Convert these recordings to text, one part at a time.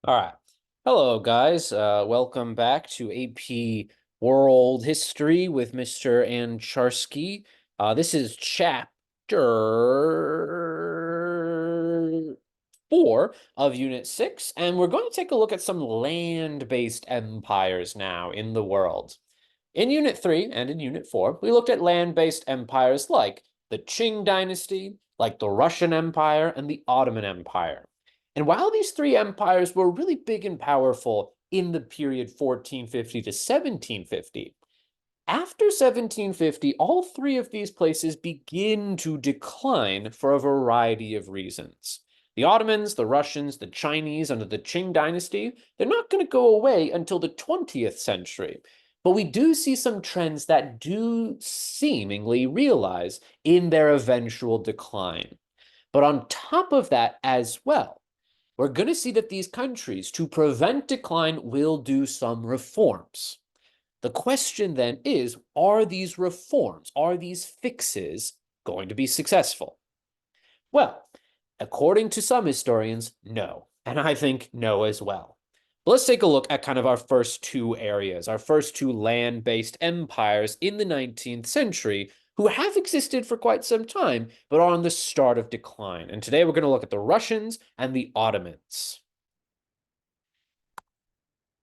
All right. Hello, guys. Welcome back to AP World History with Mr. Ancharsky. This is chapter 4 of Unit 6, and we're going to take a look at some land-based empires now in the world. In Unit 3 and in Unit 4, we looked at land-based empires like the Qing Dynasty, like the Russian Empire, and the Ottoman Empire. And while these three empires were really big and powerful in the period 1450 to 1750, after 1750, all three of these places begin to decline for a variety of reasons. The Ottomans, the Russians, the Chinese under the Qing dynasty, they're not going to go away until the 20th century. But we do see some trends that do seemingly realize in their eventual decline. But on top of that as well, we're going to see that these countries, to prevent decline, will do some reforms. The question then is, are these reforms, are these fixes going to be successful? Well, according to some historians, no. And I think no as well. But let's take a look at kind of our first two areas, our first two land-based empires in the 19th century who have existed for quite some time, but are on the start of decline. And today we're going to look at the Russians and the Ottomans.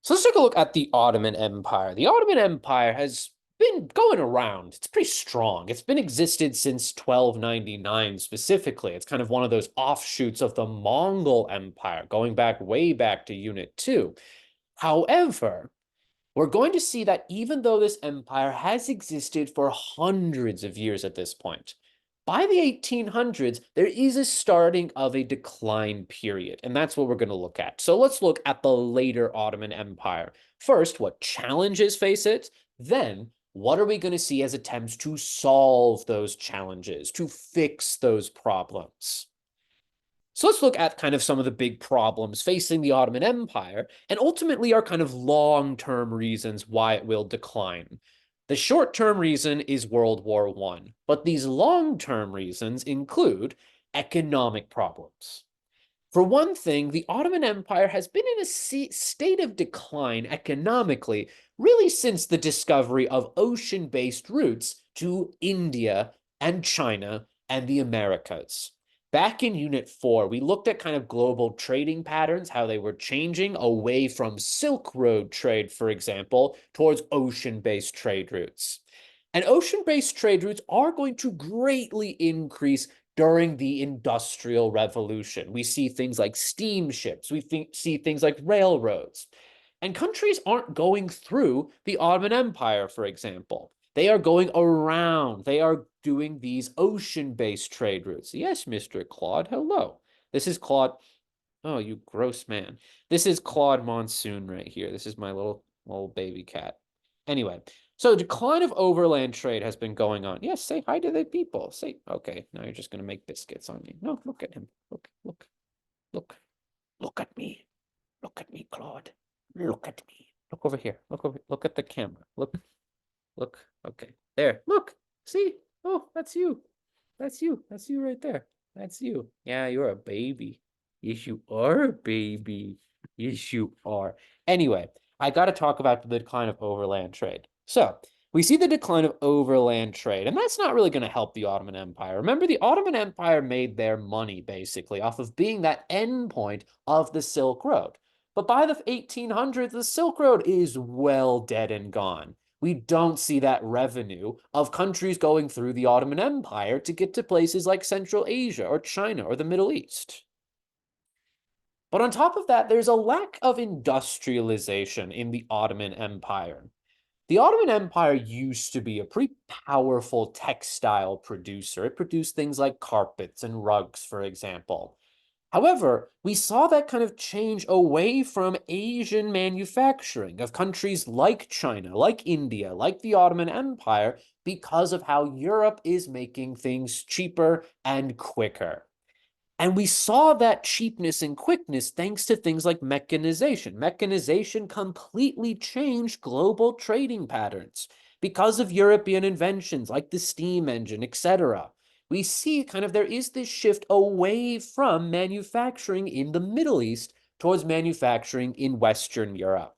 So let's take a look at the Ottoman Empire. The Ottoman Empire has been going around. It's pretty strong. It's been existed since 1299 specifically. It's kind of one of those offshoots of the Mongol Empire, going back way back to Unit 2. However, we're going to see that even though this empire has existed for hundreds of years at this point, by the 1800s, there is a starting of a decline period, and that's what we're going to look at. So let's look at the later Ottoman Empire. First, what challenges face it? Then, what are we going to see as attempts to solve those challenges, to fix those problems? So let's look at kind of some of the big problems facing the Ottoman Empire, and ultimately our kind of long-term reasons why it will decline. The short-term reason is World War I, but these long-term reasons include economic problems. For one thing, the Ottoman Empire has been in a state of decline economically really since the discovery of ocean-based routes to India and China and the Americas. Back in Unit 4, we looked at kind of global trading patterns, how they were changing away from Silk Road trade, for example, towards ocean-based trade routes. And ocean-based trade routes are going to greatly increase during the Industrial Revolution. We see things like steamships, see things like railroads. And countries aren't going through the Ottoman Empire, for example. They are going around. They are doing these ocean-based trade routes. Yes, Mr. Claude, hello. This is Claude. Oh, you gross man. This is Claude Monsoon right here. This is my little baby cat. Anyway, so decline of overland trade has been going on. Yes, say hi to the people. Say, okay, now you're just going to make biscuits on me. No, look at him. Look, look, look. Look at me. Look at me, Claude. Look at me. Look over here. Look at the camera. Look. Okay. There. Look. See? Oh, that's you. That's you. That's you right there. That's you. Yeah, you're a baby. Yes, you are a baby. Yes, you are. Anyway, I got to talk about the decline of overland trade. So, we see the decline of overland trade, and that's not really going to help the Ottoman Empire. Remember, the Ottoman Empire made their money, basically, off of being that endpoint of the Silk Road. But by the 1800s, the Silk Road is well dead and gone. We don't see that revenue of countries going through the Ottoman Empire to get to places like Central Asia or China or the Middle East. But on top of that, there's a lack of industrialization in the Ottoman Empire. The Ottoman Empire used to be a pretty powerful textile producer. It produced things like carpets and rugs, for example. However, we saw that kind of change away from Asian manufacturing of countries like China, like India, like the Ottoman Empire, because of how Europe is making things cheaper and quicker. And we saw that cheapness and quickness thanks to things like mechanization. Mechanization completely changed global trading patterns because of European inventions like the steam engine, etc. We see kind of there is this shift away from manufacturing in the Middle East towards manufacturing in Western Europe.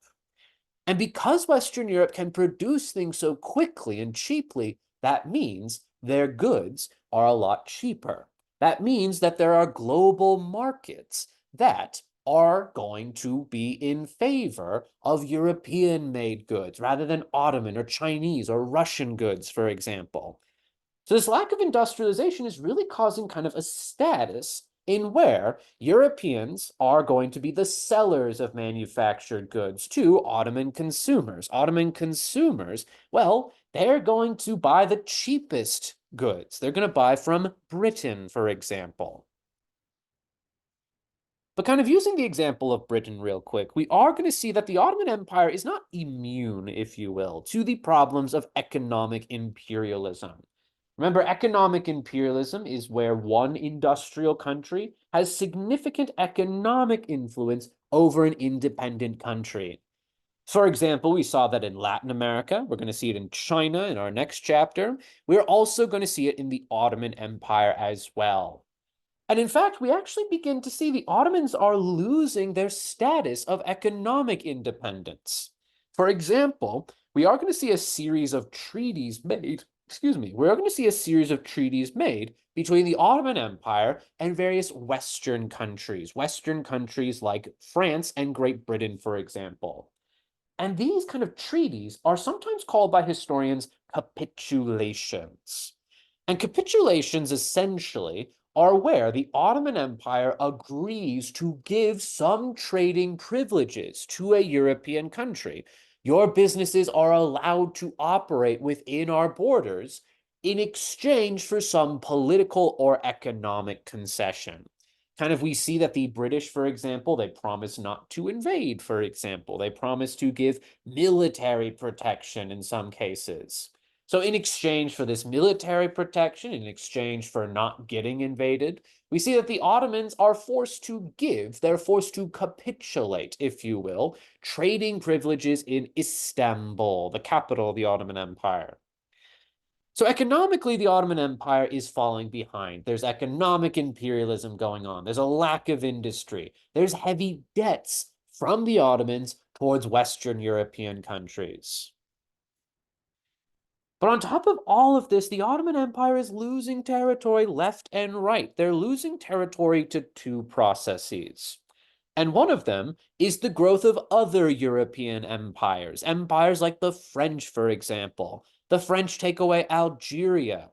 And because Western Europe can produce things so quickly and cheaply, that means their goods are a lot cheaper. That means that there are global markets that are going to be in favor of European made goods rather than Ottoman or Chinese or Russian goods, for example. So this lack of industrialization is really causing kind of a status in where Europeans are going to be the sellers of manufactured goods to Ottoman consumers. Ottoman consumers, well, they're going to buy the cheapest goods. They're going to buy from Britain, for example. But kind of using the example of Britain real quick, we are going to see that the Ottoman Empire is not immune, if you will, to the problems of economic imperialism. Remember, economic imperialism is where one industrial country has significant economic influence over an independent country. For example, we saw that in Latin America. We're going to see it in China in our next chapter. We're also going to see it in the Ottoman Empire as well. And in fact, we actually begin to see the Ottomans are losing their status of economic independence. For example, we are going to see a series of treaties made, we're going to see a series of treaties made between the Ottoman Empire and various Western countries like France and Great Britain, for example. And these kind of treaties are sometimes called by historians capitulations. And capitulations essentially are where the Ottoman Empire agrees to give some trading privileges to a European country. Your businesses are allowed to operate within our borders in exchange for some political or economic concession. Kind of, we see that the British, for example, they promise not to invade, for example. They promise to give military protection in some cases. So in exchange for this military protection, in exchange for not getting invaded, we see that the Ottomans are forced to give, they're forced to capitulate, if you will, trading privileges in Istanbul, the capital of the Ottoman Empire. So economically, the Ottoman Empire is falling behind. There's economic imperialism going on. There's a lack of industry. There's heavy debts from the Ottomans towards Western European countries. But on top of all of this, the Ottoman Empire is losing territory left and right. They're losing territory to two processes. And one of them is the growth of other European empires, empires like the French, for example. The French take away Algeria.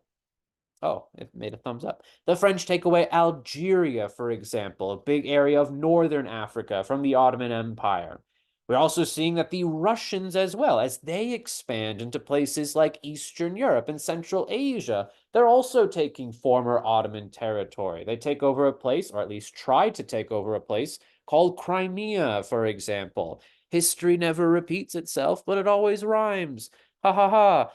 Oh, it made a thumbs up. The French take away Algeria, for example, a big area of northern Africa from the Ottoman Empire. We're also seeing that the Russians, as well, as they expand into places like Eastern Europe and Central Asia, they're also taking former Ottoman territory. They take over a place, or at least try to take over a place, called Crimea, for example. History never repeats itself, but it always rhymes. Ha ha ha.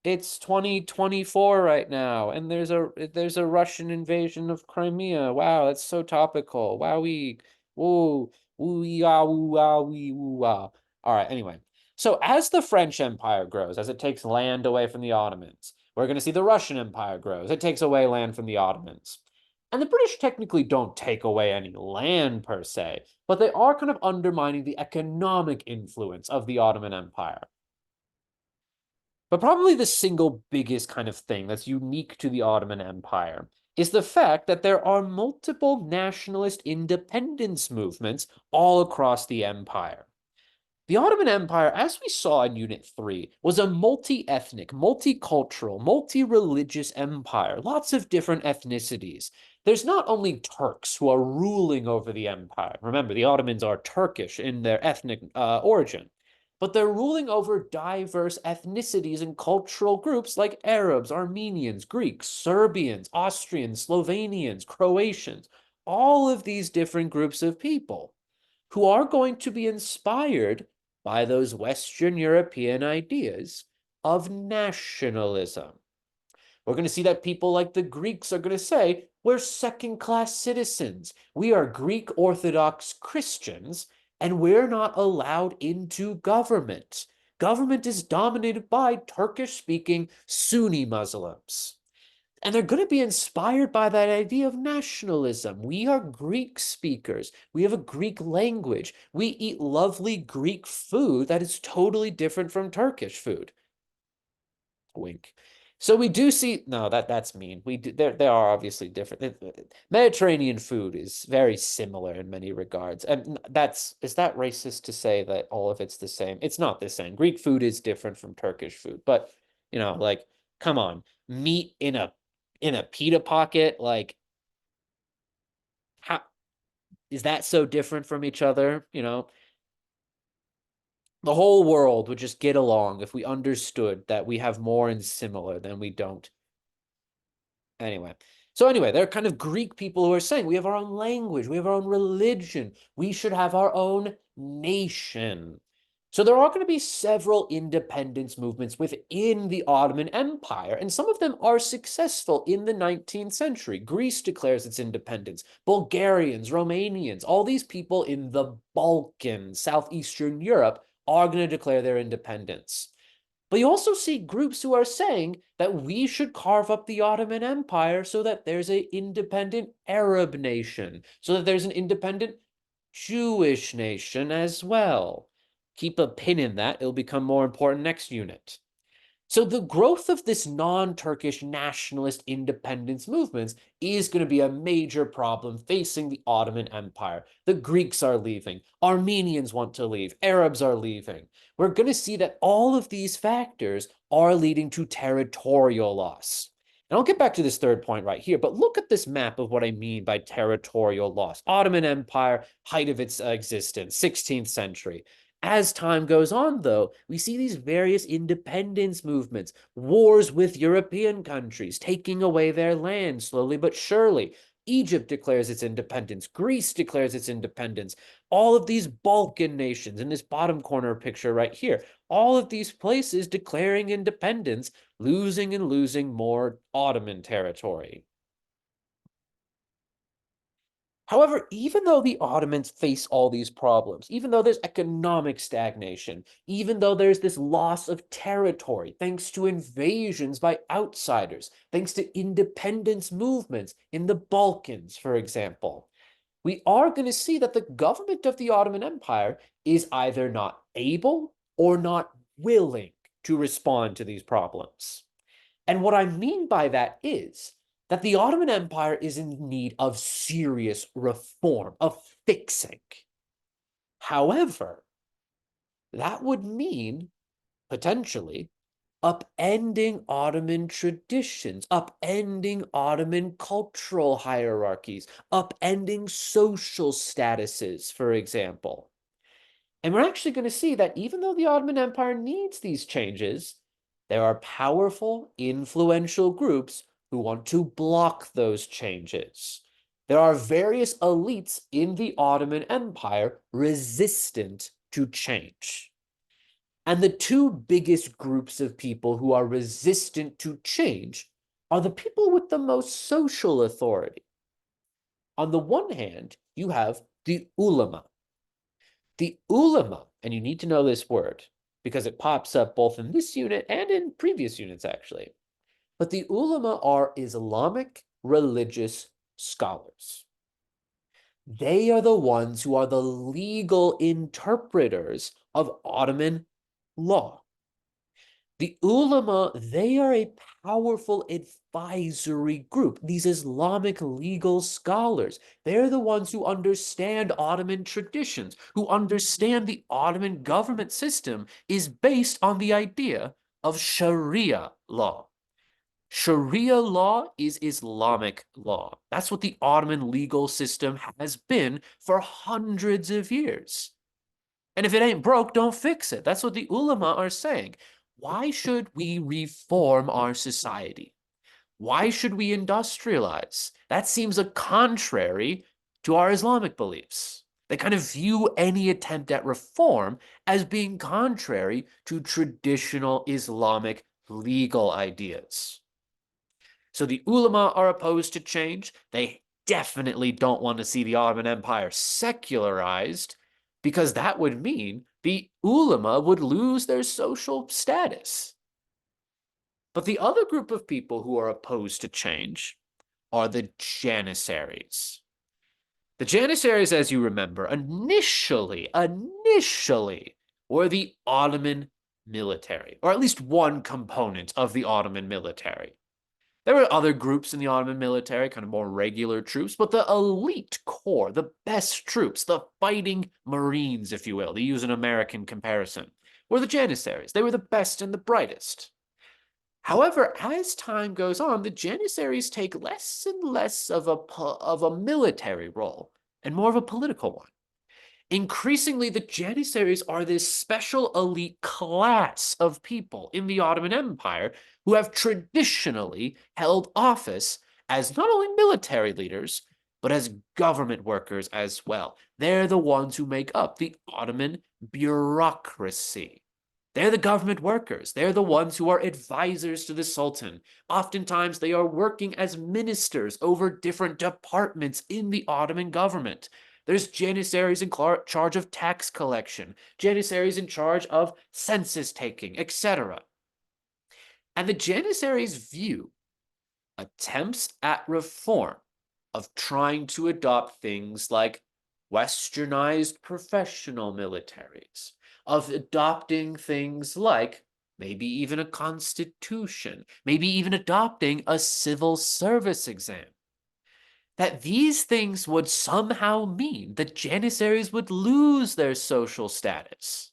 It's 2024 right now, and there's a Russian invasion of Crimea. Wow, that's so topical. Wowee. Woo. Woo-ah, woo-ah, wee, woo-ah. All right, anyway. So as the French Empire grows, as it takes land away from the Ottomans, we're going to see the Russian Empire grows. It takes away land from the Ottomans. And the British technically don't take away any land per se, but they are kind of undermining the economic influence of the Ottoman Empire. But probably the single biggest kind of thing that's unique to the Ottoman Empire is the fact that there are multiple nationalist independence movements all across the empire. The Ottoman Empire, as we saw in Unit 3, was a multi-ethnic, multicultural, multi-religious empire, lots of different ethnicities. There's not only Turks who are ruling over the empire. Remember, the Ottomans are Turkish in their ethnic origin, but they're ruling over diverse ethnicities and cultural groups like Arabs, Armenians, Greeks, Serbians, Austrians, Slovenians, Croatians, all of these different groups of people who are going to be inspired by those Western European ideas of nationalism. We're going to see that people like the Greeks are going to say, we're second-class citizens. We are Greek Orthodox Christians, and we're not allowed into government. Government is dominated by Turkish-speaking Sunni Muslims. And they're going to be inspired by that idea of nationalism. We are Greek speakers. We have a Greek language. We eat lovely Greek food that is totally different from Turkish food. Wink. So we do see no, that's mean. We do there are obviously different. Mediterranean food is very similar in many regards. And that's is that racist to say that all of it's the same? It's not the same. Greek food is different from Turkish food, but like come on, meat in a pita pocket, like how is that so different from each other? The whole world would just get along if we understood that we have more in similar than we don't. Anyway, they're kind of Greek people who are saying we have our own language, we have our own religion, we should have our own nation. So there are going to be several independence movements within the Ottoman Empire, and some of them are successful in the 19th century. Greece declares its independence, Bulgarians, Romanians, all these people in the Balkans, southeastern Europe, are going to declare their independence. But you also see groups who are saying that we should carve up the Ottoman Empire so that there's an independent Arab nation, so that there's an independent Jewish nation as well. Keep a pin in that. It'll become more important next unit. So the growth of this non-Turkish nationalist independence movements is going to be a major problem facing the Ottoman Empire. The Greeks are leaving. Armenians want to leave. Arabs are leaving. We're going to see that all of these factors are leading to territorial loss. And I'll get back to this third point right here, but look at this map of what I mean by territorial loss. Ottoman Empire, height of its existence, 16th century. As time goes on, though, we see these various independence movements, wars with European countries, taking away their land slowly but surely. Egypt declares its independence. Greece declares its independence. All of these Balkan nations in this bottom corner picture right here, all of these places declaring independence, losing and losing more Ottoman territory. However, even though the Ottomans face all these problems, even though there's economic stagnation, even though there's this loss of territory thanks to invasions by outsiders, thanks to independence movements in the Balkans, for example, we are going to see that the government of the Ottoman Empire is either not able or not willing to respond to these problems. And what I mean by that is that the Ottoman Empire is in need of serious reform, of fixing. However, that would mean potentially upending Ottoman traditions, upending Ottoman cultural hierarchies, upending social statuses, for example. And we're actually going to see that even though the Ottoman Empire needs these changes, there are powerful, influential groups who want to block those changes. There are various elites in the Ottoman Empire resistant to change. And the two biggest groups of people who are resistant to change are the people with the most social authority. On the one hand, you have the ulama. The ulama, and you need to know this word because it pops up both in this unit and in previous units, actually. But the ulama are Islamic religious scholars. They are the ones who are the legal interpreters of Ottoman law. The ulama, they are a powerful advisory group. These Islamic legal scholars, they're the ones who understand Ottoman traditions, who understand the Ottoman government system is based on the idea of Sharia law. Sharia law is Islamic law. That's what the Ottoman legal system has been for hundreds of years. And if it ain't broke, don't fix it. That's what the ulama are saying. Why should we reform our society? Why should we industrialize? That seems a contrary to our Islamic beliefs. They kind of view any attempt at reform as being contrary to traditional Islamic legal ideas. So the ulama are opposed to change. They definitely don't want to see the Ottoman Empire secularized because that would mean the ulama would lose their social status. But the other group of people who are opposed to change are the Janissaries. The Janissaries, as you remember, initially were the Ottoman military, or at least one component of the Ottoman military. There were other groups in the Ottoman military, kind of more regular troops, but the elite core, the best troops, the fighting Marines, if you will, to use an American comparison, were the Janissaries. They were the best and the brightest. However, as time goes on, the Janissaries take less and less of a military role and more of a political one. Increasingly, the Janissaries are this special elite class of people in the Ottoman Empire who have traditionally held office as not only military leaders, but as government workers as well. They're the ones who make up the Ottoman bureaucracy. They're the government workers. They're the ones who are advisors to the Sultan. Oftentimes, they are working as ministers over different departments in the Ottoman government. There's Janissaries in charge of tax collection, Janissaries in charge of census taking, etc. And the Janissaries view attempts at reform of trying to adopt things like westernized professional militaries, of adopting things like maybe even a constitution, maybe even adopting a civil service exam. That these things would somehow mean that Janissaries would lose their social status.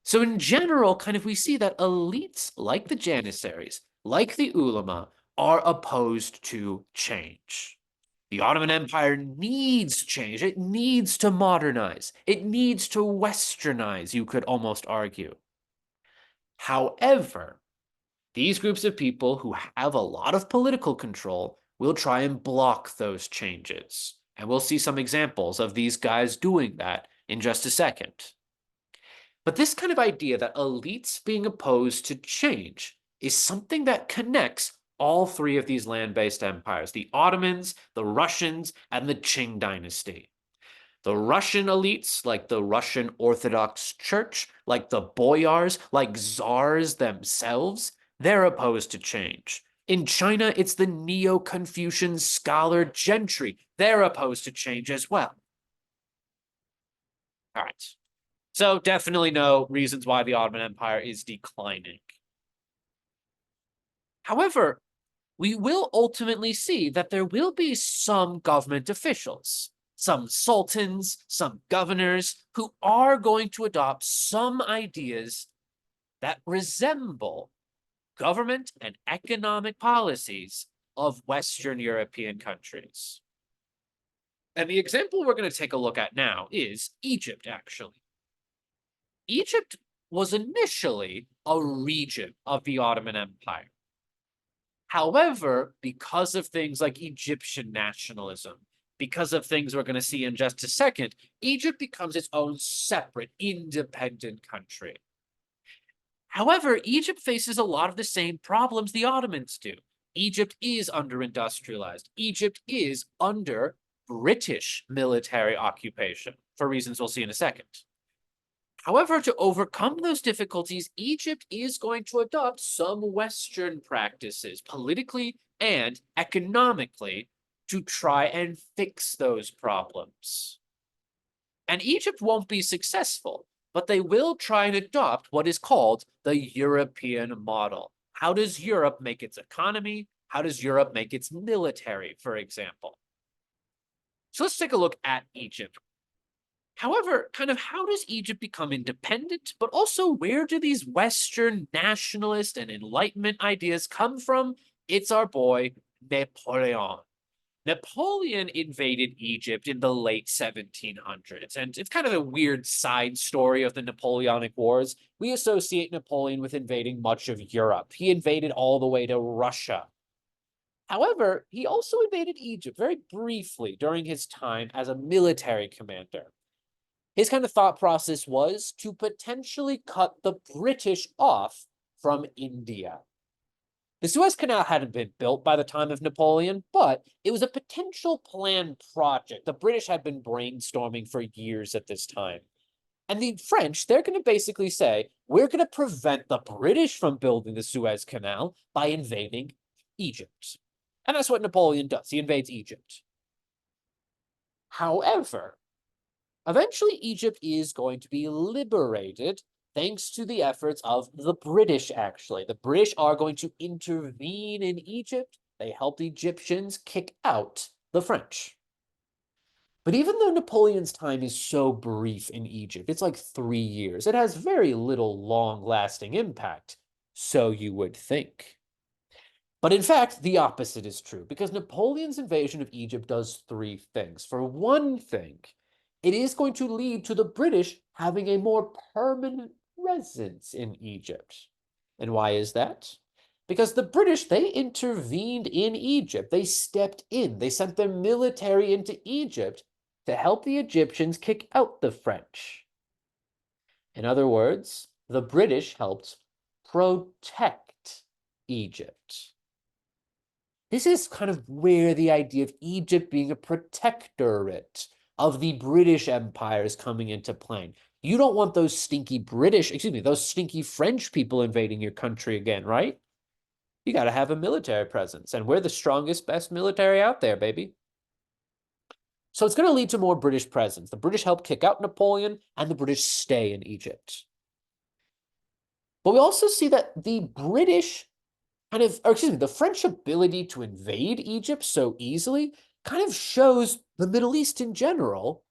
So in general, kind of we see that elites like the Janissaries, like the ulama, are opposed to change. The Ottoman Empire needs change. It needs to modernize. It needs to westernize, you could almost argue. However, these groups of people who have a lot of political control will try and block those changes. And we'll see some examples of these guys doing that in just a second. But this kind of idea that elites being opposed to change is something that connects all three of these land-based empires, the Ottomans, the Russians, and the Qing dynasty. The Russian elites, like the Russian Orthodox Church, like the boyars, like czars themselves, they're opposed to change. In China, it's the Neo-Confucian scholar gentry. They're opposed to change as well. All right. So definitely no reasons why the Ottoman Empire is declining. However, we will ultimately see that there will be some government officials, some sultans, some governors who are going to adopt some ideas that resemble government and economic policies of Western European countries. And the example we're going to take a look at now is Egypt, actually. Egypt was initially a region of the Ottoman Empire. However, because of things like Egyptian nationalism, because of things we're going to see in just a second, Egypt becomes its own separate, independent country. However, Egypt faces a lot of the same problems the Ottomans do. Egypt is under-industrialized. Egypt is under British military occupation, for reasons we'll see in a second. However, to overcome those difficulties, Egypt is going to adopt some Western practices, politically and economically, to try and fix those problems. And Egypt won't be successful, but they will try and adopt what is called the European model. How does Europe make its economy? How does Europe make its military, for example? So let's take a look at Egypt. However, kind of how does Egypt become independent, but also where do these Western nationalist and Enlightenment ideas come from? It's our boy, Napoleon. Napoleon invaded Egypt in the late 1700s, and it's kind of a weird side story of the Napoleonic Wars. We associate Napoleon with invading much of Europe. He invaded all the way to Russia. However, he also invaded Egypt very briefly during his time as a military commander. His kind of thought process was to potentially cut the British off from India. The Suez Canal hadn't been built by the time of Napoleon, but it was a potential planned project. The British had been brainstorming for years at this time. And the French, they're going to basically say, we're going to prevent the British from building the Suez Canal by invading Egypt. And that's what Napoleon does. He invades Egypt. However, eventually Egypt is going to be liberated thanks to the efforts of the British, actually. The British are going to intervene in Egypt. They help the Egyptians kick out the French. But even though Napoleon's time is so brief in Egypt, it's like 3 years, it has very little long-lasting impact, so you would think. But in fact, the opposite is true, because Napoleon's invasion of Egypt does three things. For one thing, it is going to lead to the British having a more permanent presence in Egypt. And why is that? Because the British, they intervened in Egypt. They stepped in. They sent their military into Egypt to help the Egyptians kick out the French. In other words, the British helped protect Egypt. This is kind of where the idea of Egypt being a protectorate of the British Empire is coming into play. You don't want those stinky those stinky French people invading your country again, right? You got to have a military presence, and we're the strongest, best military out there, baby. So it's going to lead to more British presence. The British help kick out Napoleon, and the British stay in Egypt. But we also see that the the French ability to invade Egypt so easily kind of shows the Middle East in general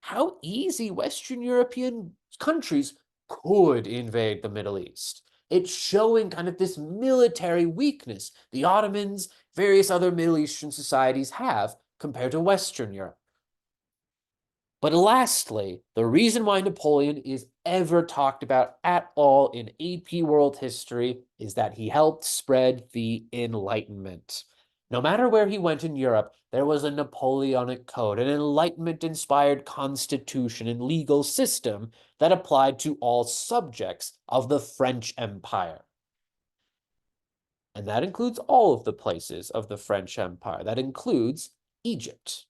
how easy Western European countries could invade the Middle East. It's showing kind of this military weakness the Ottomans, various other Middle Eastern societies have compared to Western Europe. But lastly, the reason why Napoleon is ever talked about at all in AP world history is that he helped spread the Enlightenment. No matter where he went in Europe, there was a Napoleonic code, an Enlightenment-inspired constitution and legal system that applied to all subjects of the French Empire. And that includes all of the places of the French Empire. That includes Egypt.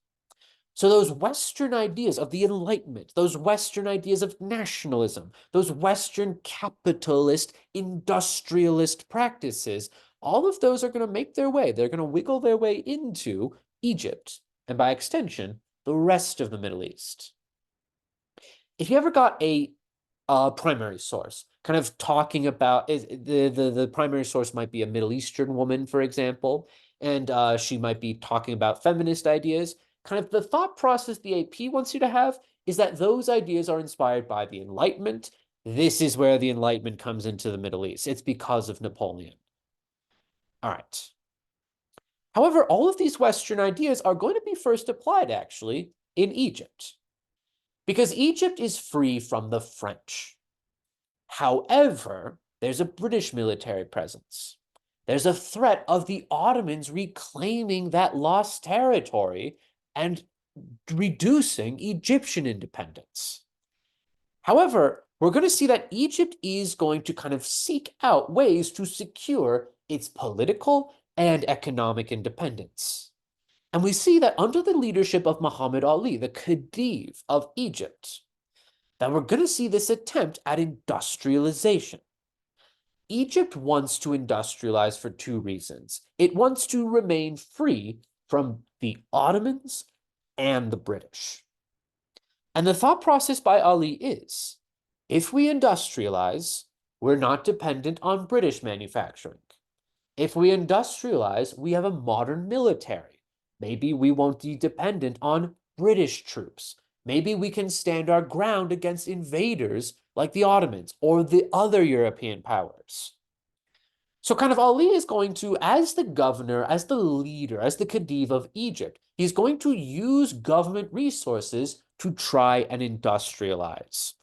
So those Western ideas of the Enlightenment, those Western ideas of nationalism, those Western capitalist, industrialist practices, all of those are going to make their way. They're going to wiggle their way into Egypt, and by extension, the rest of the Middle East. If you ever got a primary source, kind of talking about the primary source might be a Middle Eastern woman, for example, and she might be talking about feminist ideas. Kind of the thought process the AP wants you to have is that those ideas are inspired by the Enlightenment. This is where the Enlightenment comes into the Middle East. It's because of Napoleon. All right. However, all of these Western ideas are going to be first applied, actually, in Egypt, because Egypt is free from the French. However, there's a British military presence. There's a threat of the Ottomans reclaiming that lost territory and reducing Egyptian independence. However, we're going to see that Egypt is going to kind of seek out ways to secure its political and economic independence. And we see that under the leadership of Muhammad Ali, the Khedive of Egypt, that we're going to see this attempt at industrialization. Egypt wants to industrialize for two reasons. It wants to remain free from the Ottomans and the British. And the thought process by Ali is, if we industrialize, we're not dependent on British manufacturing. If we industrialize, we have a modern military. Maybe we won't be dependent on British troops. Maybe we can stand our ground against invaders like the Ottomans or the other European powers. So kind of Ali is going to, as the governor, as the leader, as the Khedive of Egypt, he's going to use government resources to try and industrialize.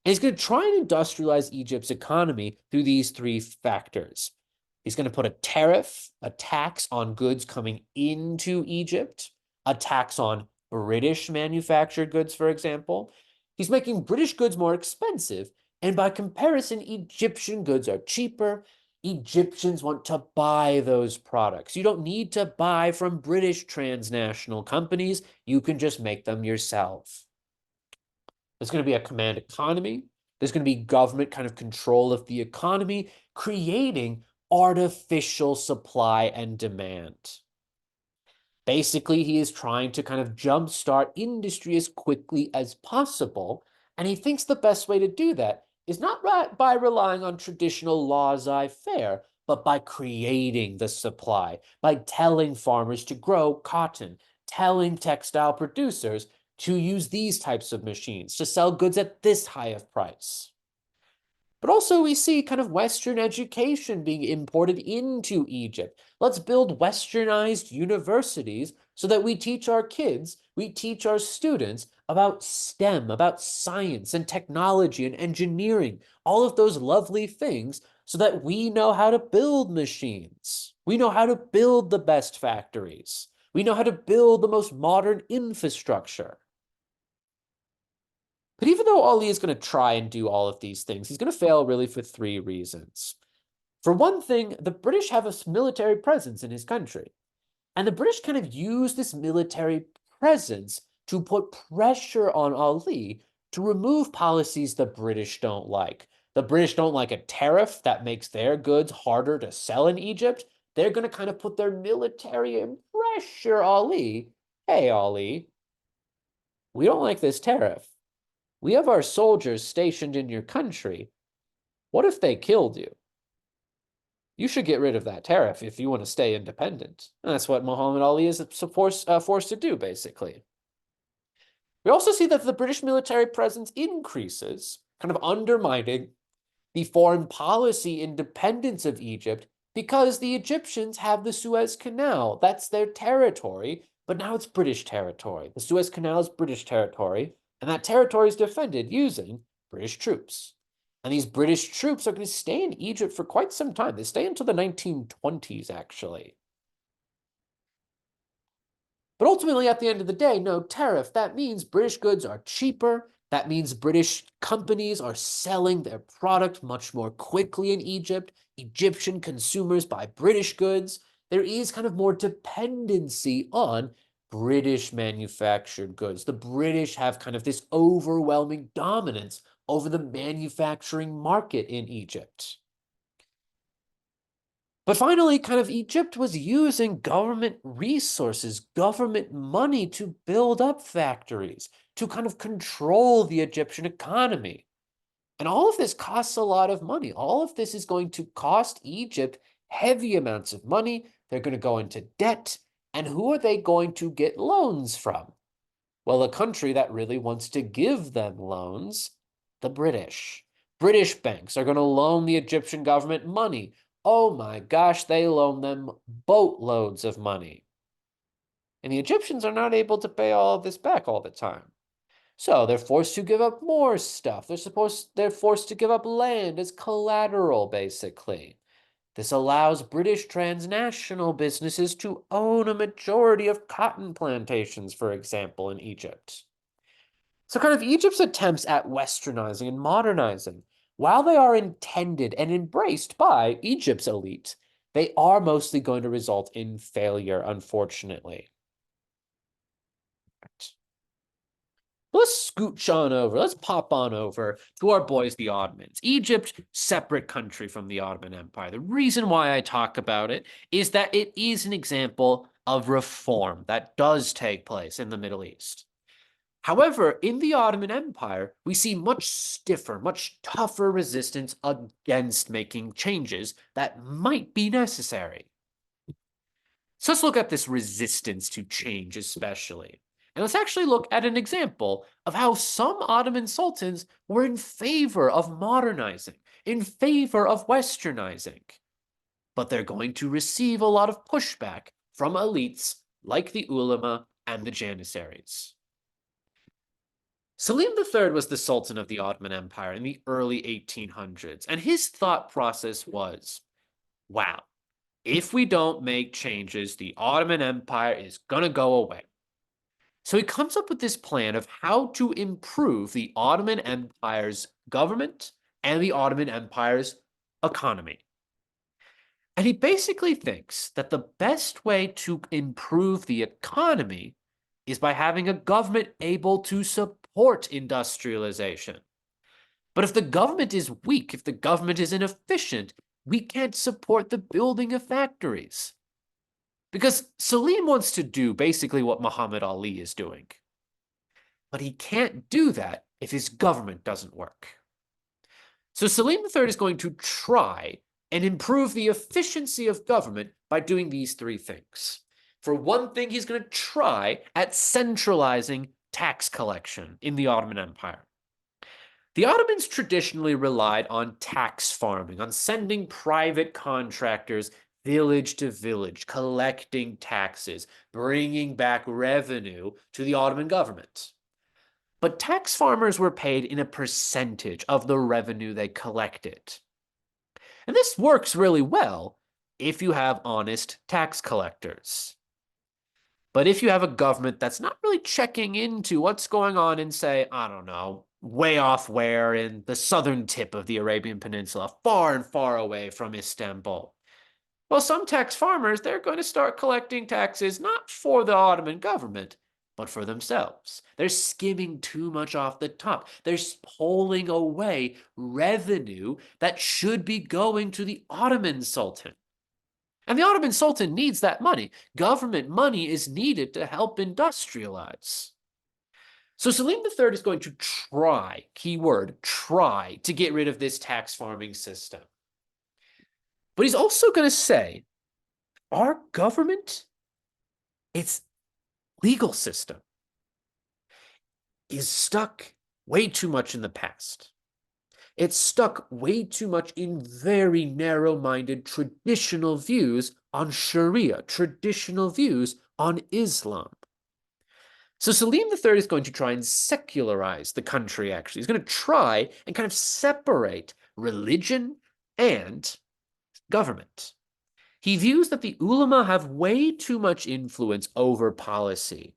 And he's going to try and industrialize Egypt's economy through these three factors. He's going to put a tariff, a tax on goods coming into Egypt, a tax on British manufactured goods, for example. He's making British goods more expensive, and by comparison, Egyptian goods are cheaper. Egyptians want to buy those products. You don't need to buy from British transnational companies. You can just make them yourself. There's going to be a command economy. There's going to be government kind of control of the economy, creating artificial supply and demand. Basically, he is trying to kind of jumpstart industry as quickly as possible. And he thinks the best way to do that is not by relying on traditional laissez-faire, but by creating the supply, by telling farmers to grow cotton, telling textile producers to use these types of machines, to sell goods at this high of price. But also, we see kind of Western education being imported into Egypt. Let's build Westernized universities so that we teach our kids, we teach our students about STEM, about science and technology and engineering, all of those lovely things, so that we know how to build machines. We know how to build the best factories. We know how to build the most modern infrastructure. But even though Ali is going to try and do all of these things, he's going to fail really for three reasons. For one thing, the British have a military presence in his country. And the British kind of use this military presence to put pressure on Ali to remove policies the British don't like. The British don't like a tariff that makes their goods harder to sell in Egypt. They're going to kind of put their military and pressure Ali. Hey, Ali, we don't like this tariff. We have our soldiers stationed in your country. What if they killed you? You should get rid of that tariff if you want to stay independent. And that's what Muhammad Ali is forced to do, basically. We also see that the British military presence increases, kind of undermining the foreign policy independence of Egypt because the Egyptians have the Suez Canal. That's their territory, but now it's British territory. The Suez Canal is British territory, and that territory is defended using British troops. And these British troops are going to stay in Egypt for quite some time. They stay until the 1920s, actually. But ultimately, at the end of the day, no tariff. That means British goods are cheaper. That means British companies are selling their product much more quickly in Egypt. Egyptian consumers buy British goods. There is kind of more dependency on British manufactured goods. The British have kind of this overwhelming dominance over the manufacturing market in Egypt. But finally, kind of Egypt was using government resources, government money to build up factories, to kind of control the Egyptian economy. And all of this costs a lot of money. All of this is going to cost Egypt heavy amounts of money. They're going to go into debt. And who are they going to get loans from? Well, a country that really wants to give them loans, the British. British banks are going to loan the Egyptian government money. Oh my gosh, they loan them boatloads of money. And the Egyptians are not able to pay all of this back all the time. So they're forced to give up more stuff. They're forced to give up land as collateral, basically. This allows British transnational businesses to own a majority of cotton plantations, for example, in Egypt. So kind of Egypt's attempts at westernizing and modernizing, while they are intended and embraced by Egypt's elite, they are mostly going to result in failure, unfortunately. Let's scooch on over. Let's pop on over to our boys, the Ottomans. Egypt, separate country from the Ottoman Empire. The reason why I talk about it is that it is an example of reform that does take place in the Middle East. However, in the Ottoman Empire, we see much stiffer, much tougher resistance against making changes that might be necessary. So let's look at this resistance to change, especially. And let's actually look at an example of how some Ottoman sultans were in favor of modernizing, in favor of westernizing. But they're going to receive a lot of pushback from elites like the ulama and the janissaries. Selim III was the Sultan of the Ottoman Empire in the early 1800s, and his thought process was, wow, if we don't make changes, the Ottoman Empire is going to go away. So he comes up with this plan of how to improve the Ottoman Empire's government and the Ottoman Empire's economy. And he basically thinks that the best way to improve the economy is by having a government able to support support industrialization. But if the government is weak, if the government is inefficient, we can't support the building of factories. Because Salim wants to do basically what Muhammad Ali is doing. But he can't do that if his government doesn't work. So Salim III is going to try and improve the efficiency of government by doing these three things. For one thing, he's going to try at centralizing tax collection in the Ottoman Empire. The Ottomans traditionally relied on tax farming, on sending private contractors village to village, collecting taxes, bringing back revenue to the Ottoman government. But tax farmers were paid in a percentage of the revenue they collected. And this works really well if you have honest tax collectors. But if you have a government that's not really checking into what's going on in, say, I don't know, way off where in the southern tip of the Arabian Peninsula, far and far away from Istanbul, well, some tax farmers, they're going to start collecting taxes not for the Ottoman government, but for themselves. They're skimming too much off the top. They're pulling away revenue that should be going to the Ottoman Sultan. And the Ottoman Sultan needs that money. Government money is needed to help industrialize. So Selim III is going to try, keyword, try to get rid of this tax farming system. But he's also going to say, our government, its legal system, is stuck way too much in the past. It's stuck way too much in very narrow-minded traditional views on Sharia, traditional views on Islam. So Selim III is going to try and secularize the country, actually. He's going to try and kind of separate religion and government. He views that the ulama have way too much influence over policy.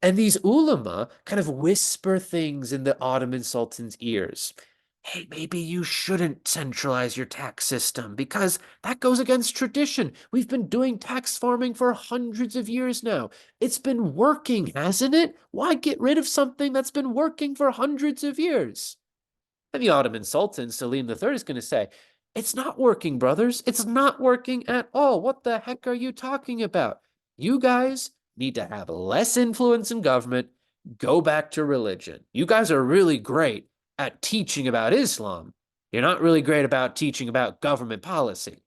And these ulama kind of whisper things in the Ottoman Sultan's ears. Hey, maybe you shouldn't centralize your tax system because that goes against tradition. We've been doing tax farming for hundreds of years now. It's been working, hasn't it? Why get rid of something that's been working for hundreds of years? And the Ottoman Sultan, Selim III, is going to say, it's not working, brothers. It's not working at all. What the heck are you talking about? You guys need to have less influence in government. Go back to religion. You guys are really great at teaching about Islam. You're not really great about teaching about government policy.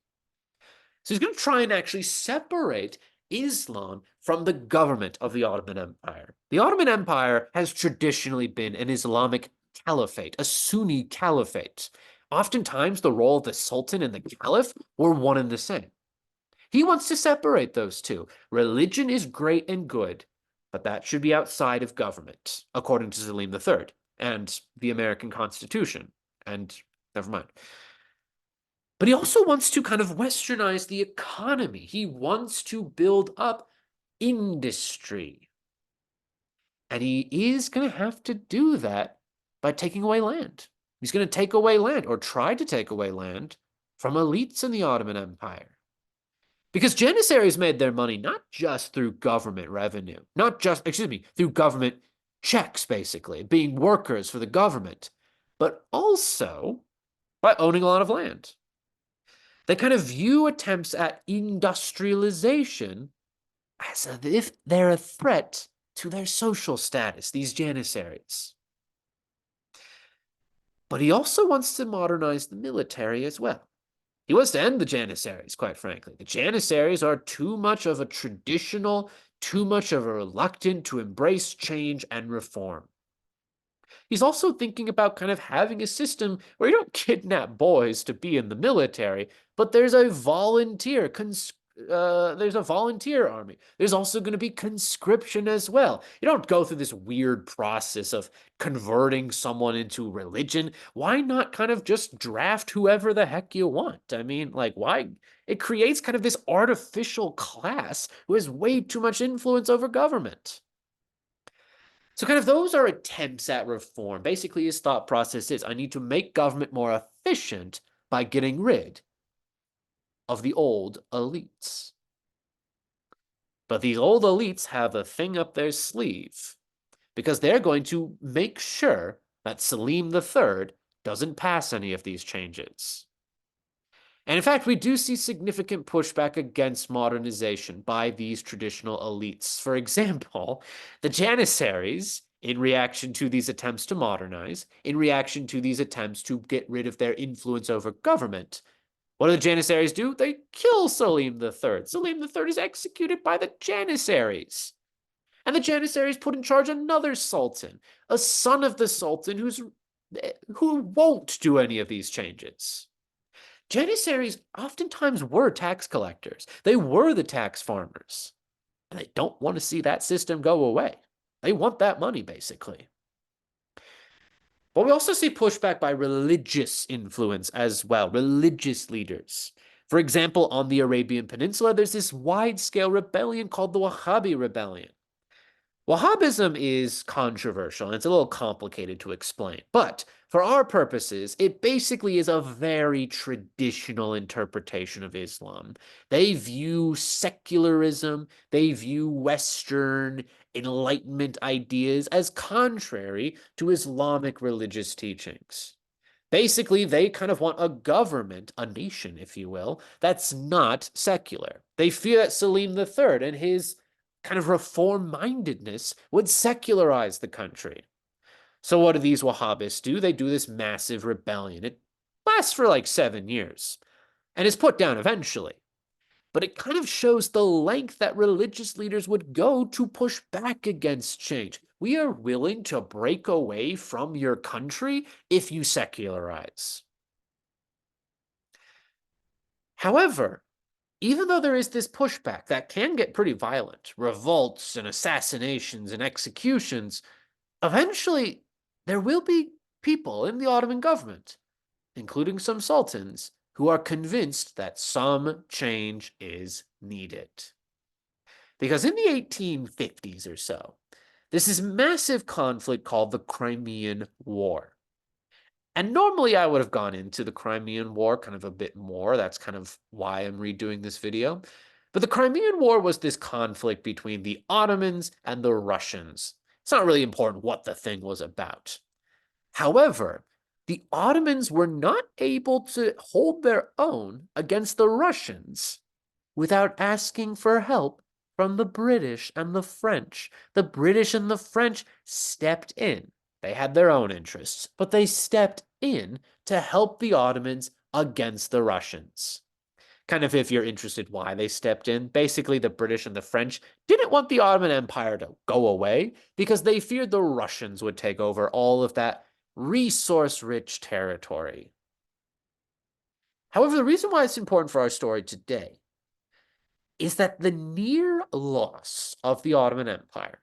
So he's going to try and actually separate Islam from the government of the Ottoman Empire. The Ottoman Empire has traditionally been an Islamic caliphate, a Sunni caliphate. Oftentimes, the role of the Sultan and the Caliph were one and the same. He wants to separate those two. Religion is great and good, but that should be outside of government, according to Selim III and the American Constitution. And never mind. But he also wants to kind of westernize the economy. He wants to build up industry. And he is going to have to do that by taking away land. He's going to take away land, or try to take away land, from elites in the Ottoman Empire. Because Janissaries made their money not just through government revenue, through government checks, basically, being workers for the government, but also by owning a lot of land. They kind of view attempts at industrialization as if they're a threat to their social status, these Janissaries. But he also wants to modernize the military as well. He wants to end the Janissaries, quite frankly. The Janissaries are too much of a traditional, too much of a reluctant to embrace change and reform. He's also thinking about kind of having a system where you don't kidnap boys to be in the military, but there's a volunteer army. There's also going to be conscription as well. You don't go through this weird process of converting someone into religion. Why not kind of just draft whoever the heck you want? I mean, like, why? It creates kind of this artificial class who has way too much influence over government. So kind of those are attempts at reform. Basically, his thought process is, I need to make government more efficient by getting rid of the old elites. But these old elites have a thing up their sleeve. because they're going to make sure that Selim III doesn't pass any of these changes. And in fact, we do see significant pushback against modernization by these traditional elites. For example, the Janissaries, in reaction to these attempts to modernize, in reaction to these attempts to get rid of their influence over government, what do the Janissaries do? They kill Selim III. Selim III is executed by the Janissaries. And the Janissaries put in charge another sultan, a son of the sultan who won't do any of these changes. Janissaries oftentimes were tax collectors. They were the tax farmers. And they don't want to see that system go away. They want that money, basically. But we also see pushback by religious influence as well, religious leaders. For example, on the Arabian Peninsula, there's this wide-scale rebellion called the Wahhabi Rebellion. Wahhabism is controversial and it's a little complicated to explain, but for our purposes, it basically is a very traditional interpretation of Islam. They view secularism, they view Western Enlightenment ideas as contrary to Islamic religious teachings. Basically, they kind of want a government, a nation, if you will, that's not secular. They fear that Selim III and his kind of reform-mindedness would secularize the country. So what do these Wahhabists do? They do this massive rebellion. It lasts for like 7 years and is put down eventually. But it kind of shows the length that religious leaders would go to push back against change. We are willing to break away from your country if you secularize. However, even though there is this pushback that can get pretty violent, revolts and assassinations and executions, eventually there will be people in the Ottoman government, including some sultans, who are convinced that some change is needed. Because in the 1850s or so, there's this massive conflict called the Crimean War. And normally I would have gone into the Crimean War kind of a bit more. That's kind of why I'm redoing this video. But the Crimean War was this conflict between the Ottomans and the Russians. It's not really important what the thing was about. However, the Ottomans were not able to hold their own against the Russians without asking for help from the British and the French. The British and the French stepped in. They had their own interests, but they stepped in to help the Ottomans against the Russians. Kind of if you're interested why they stepped in, basically the British and the French didn't want the Ottoman Empire to go away because they feared the Russians would take over all of that resource-rich territory. However, the reason why it's important for our story today is that the near loss of the Ottoman Empire,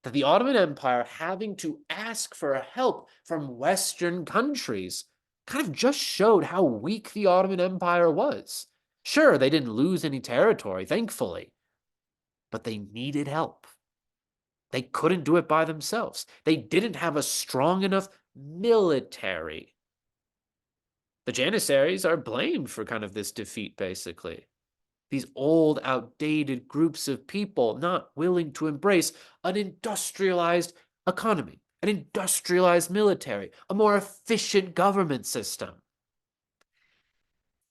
that the Ottoman Empire having to ask for help from Western countries, kind of just showed how weak the Ottoman Empire was. Sure, they didn't lose any territory, thankfully, but they needed help. They couldn't do it by themselves. They didn't have a strong enough military. The Janissaries are blamed for kind of this defeat, basically. These old, outdated groups of people not willing to embrace an industrialized economy, an industrialized military, a more efficient government system.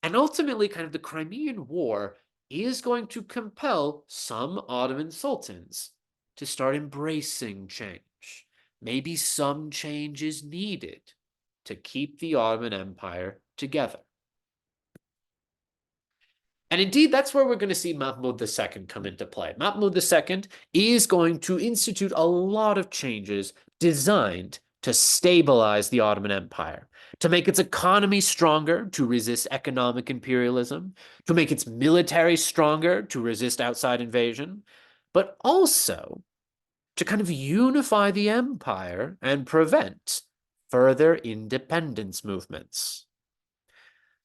And ultimately, kind of the Crimean War is going to compel some Ottoman sultans to start embracing change. Maybe some change is needed to keep the Ottoman Empire together. And indeed, that's where we're going to see Mahmud II come into play. Mahmud II is going to institute a lot of changes designed to stabilize the Ottoman Empire, to make its economy stronger to resist economic imperialism, to make its military stronger to resist outside invasion, but also to kind of unify the empire and prevent further independence movements.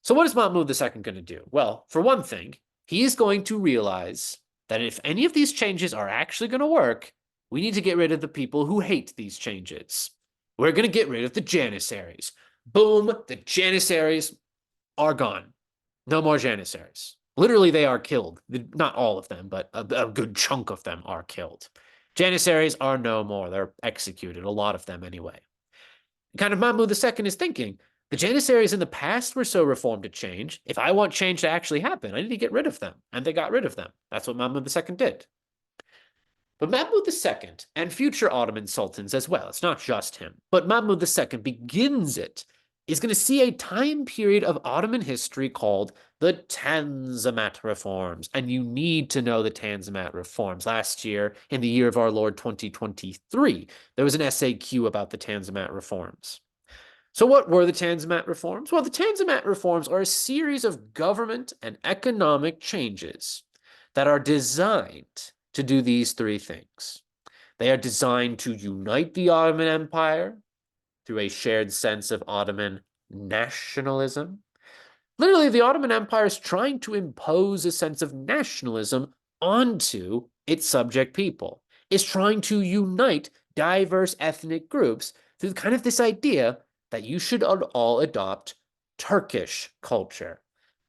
So what is Mahmud II going to do? Well, for one thing, he is going to realize that if any of these changes are actually going to work, we need to get rid of the people who hate these changes. We're going to get rid of the Janissaries. Boom, the Janissaries are gone. No more Janissaries. Literally, they are killed. Not all of them, but a good chunk of them are killed. Janissaries are no more. They're executed, a lot of them anyway. Kind of Mahmud II is thinking, the Janissaries in the past were so reformed to change. If I want change to actually happen, I need to get rid of them. And they got rid of them. That's what Mahmud II did. But Mahmud II and future Ottoman sultans as well, it's not just him, but Mahmud II begins it, is going to see a time period of Ottoman history called the Tanzimat reforms. And you need to know the Tanzimat reforms. Last year, in the year of our Lord 2023, there was an SAQ about the Tanzimat reforms. So, what were the Tanzimat reforms? Well, the Tanzimat reforms are a series of government and economic changes that are designed to do these three things. They are designed to unite the Ottoman Empire through a shared sense of Ottoman nationalism. Literally, the Ottoman Empire is trying to impose a sense of nationalism onto its subject people. It's trying to unite diverse ethnic groups through kind of this idea that you should all adopt Turkish culture,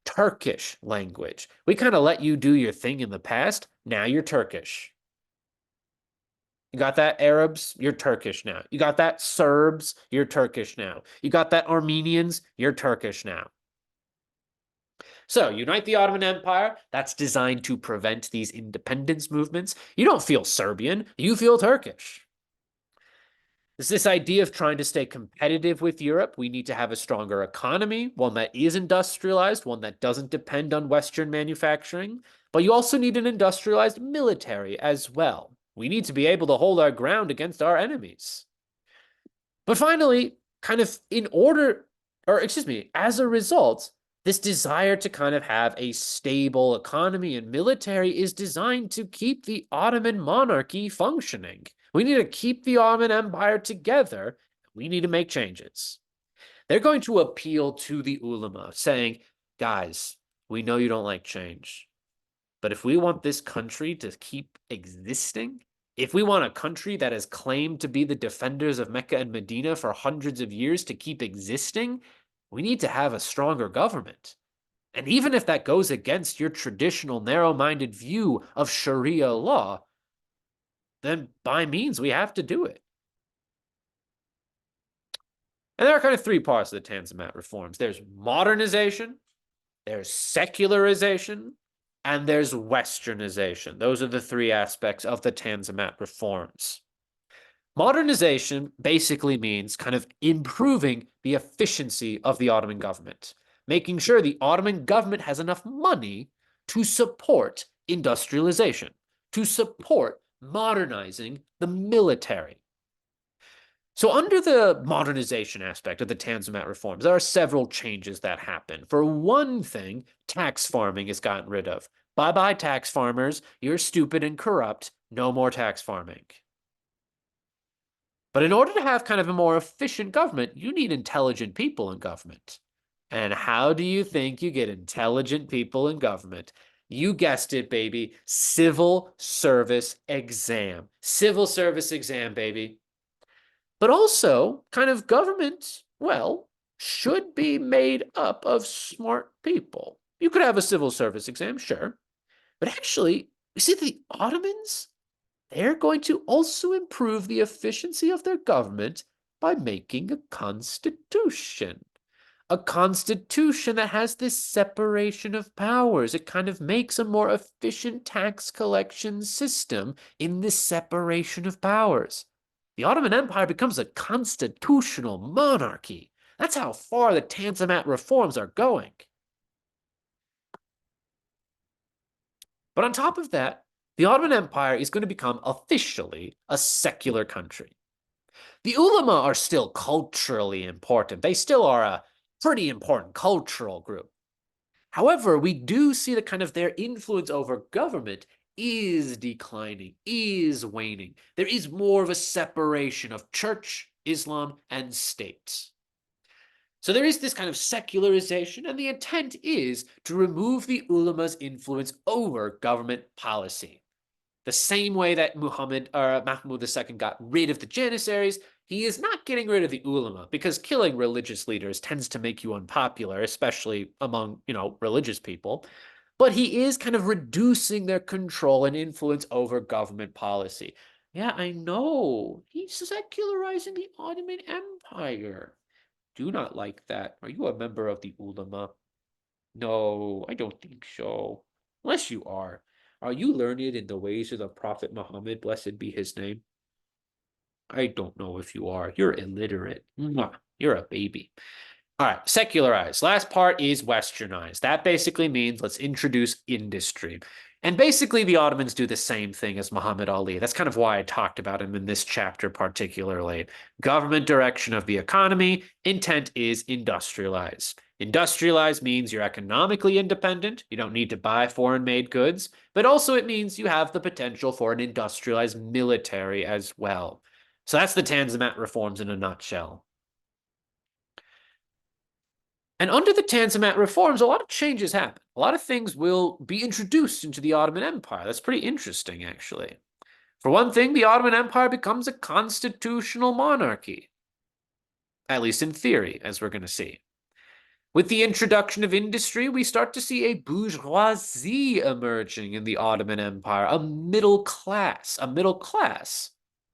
Turkish language. We kind of let you do your thing in the past. Now you're Turkish. You got that, Arabs? You're Turkish now. You got that, Serbs? You're Turkish now. You got that, Armenians? You're Turkish now. So, unite the Ottoman Empire. That's designed to prevent these independence movements. You don't feel Serbian, you feel Turkish. There's this idea of trying to stay competitive with Europe. We need to have a stronger economy, one that is industrialized, one that doesn't depend on Western manufacturing. But you also need an industrialized military as well. We need to be able to hold our ground against our enemies. But finally, kind of in order, or excuse me, as a result, this desire to kind of have a stable economy and military is designed to keep the Ottoman monarchy functioning. We need to keep the Ottoman Empire together. We need to make changes. They're going to appeal to the ulama, saying, guys, we know you don't like change. But if we want this country to keep existing, if we want a country that has claimed to be the defenders of Mecca and Medina for hundreds of years to keep existing, we need to have a stronger government. And even if that goes against your traditional narrow-minded view of Sharia law, then by means we have to do it. And there are kind of three parts of the Tanzimat reforms. There's modernization, there's secularization, and there's westernization. Those are the three aspects of the Tanzimat reforms. Modernization basically means kind of improving the efficiency of the Ottoman government, making sure the Ottoman government has enough money to support industrialization, to support modernizing the military. So under the modernization aspect of the Tanzimat reforms, there are several changes that happen. For one thing, tax farming is gotten rid of. Bye-bye, tax farmers. You're stupid and corrupt. No more tax farming. But in order to have kind of a more efficient government, you need intelligent people in government. And how do you think you get intelligent people in government? You guessed it, baby. Civil service exam. Civil service exam, baby. But also, kind of government, well, should be made up of smart people. You could have a civil service exam, sure. But actually, you see, the Ottomans, they're going to also improve the efficiency of their government by making a constitution. A constitution that has this separation of powers. It kind of makes a more efficient tax collection system in this separation of powers. The Ottoman Empire becomes a constitutional monarchy. That's how far the Tanzimat reforms are going. But on top of that, the Ottoman Empire is going to become officially a secular country. The ulama are still culturally important. They still are a pretty important cultural group. However, we do see that kind of their influence over government is declining, is waning. There is more of a separation of church, Islam, and state. So there is this kind of secularization, and the intent is to remove the ulama's influence over government policy. The same way that Mahmud II got rid of the Janissaries, he is not getting rid of the ulama, because killing religious leaders tends to make you unpopular, especially among, religious people. But he is kind of reducing their control and influence over government policy. Yeah, I know. He's secularizing the Ottoman Empire. Do not like that. Are you a member of the ulama? No, I don't think so. Unless you are. Are you learned in the ways of the Prophet Muhammad, blessed be his name? I don't know if you are. You're illiterate. Mwah. You're a baby. All right, secularized. Last part is westernized. That basically means let's introduce industry. And basically, the Ottomans do the same thing as Muhammad Ali. That's kind of why I talked about him in this chapter particularly. Government direction of the economy, intent is industrialize. Industrialize means you're economically independent. You don't need to buy foreign made goods, but also it means you have the potential for an industrialized military as well. So that's the Tanzimat reforms in a nutshell. And under the Tanzimat reforms, a lot of changes happen. A lot of things will be introduced into the Ottoman Empire. That's pretty interesting, actually. For one thing, the Ottoman Empire becomes a constitutional monarchy, at least in theory, as we're going to see. With the introduction of industry, we start to see a bourgeoisie emerging in the Ottoman Empire, a middle class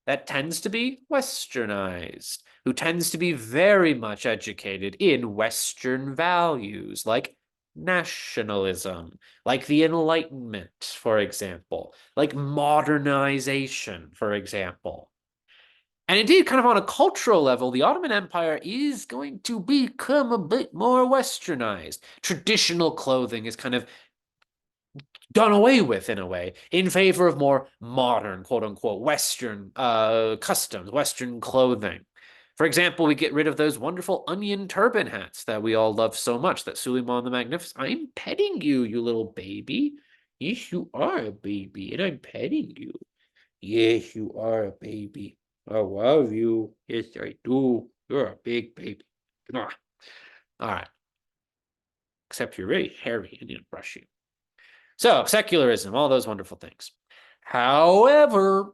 that tends to be westernized, who tends to be very much educated in Western values like nationalism, like the Enlightenment, for example, like modernization, for example. And indeed, kind of on a cultural level, the Ottoman Empire is going to become a bit more westernized. Traditional clothing is kind of done away with in a way in favor of more modern, quote unquote, Western customs, Western clothing. For example, we get rid of those wonderful onion turban hats that we all love so much, that Suleiman the Magnificent. I'm petting you, you little baby. Yes, you are a baby, and I'm petting you. Yes, you are a baby. I love you. Yes, I do. You're a big baby. Mwah. All right. Except you're really hairy. I need to brush you. So, secularism, all those wonderful things. However,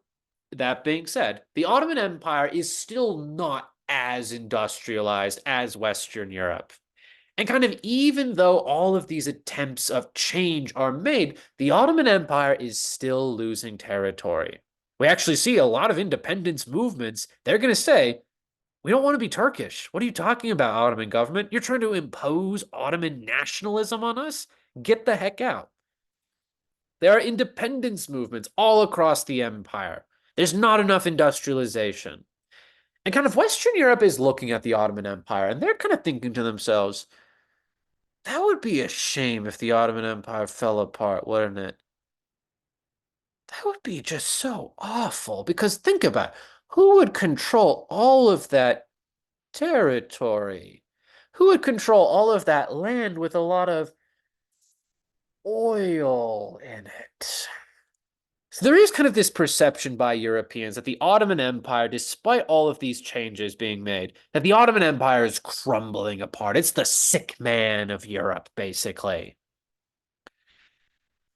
that being said, the Ottoman Empire is still not as industrialized as Western Europe. And kind of even though all of these attempts of change are made, the Ottoman Empire is still losing territory. We actually see a lot of independence movements. They're going to say, we don't want to be Turkish. What are you talking about, Ottoman government? You're trying to impose Ottoman nationalism on us? Get the heck out. There are independence movements all across the empire. There's not enough industrialization. And kind of Western Europe is looking at the Ottoman Empire and they're kind of thinking to themselves, that would be a shame if the Ottoman Empire fell apart, wouldn't it? That would be just so awful because think about it. Who would control all of that territory? Who would control all of that land with a lot of oil in it? So there is kind of this perception by Europeans that the Ottoman Empire, despite all of these changes being made, that the Ottoman Empire is crumbling apart. It's the sick man of Europe, basically.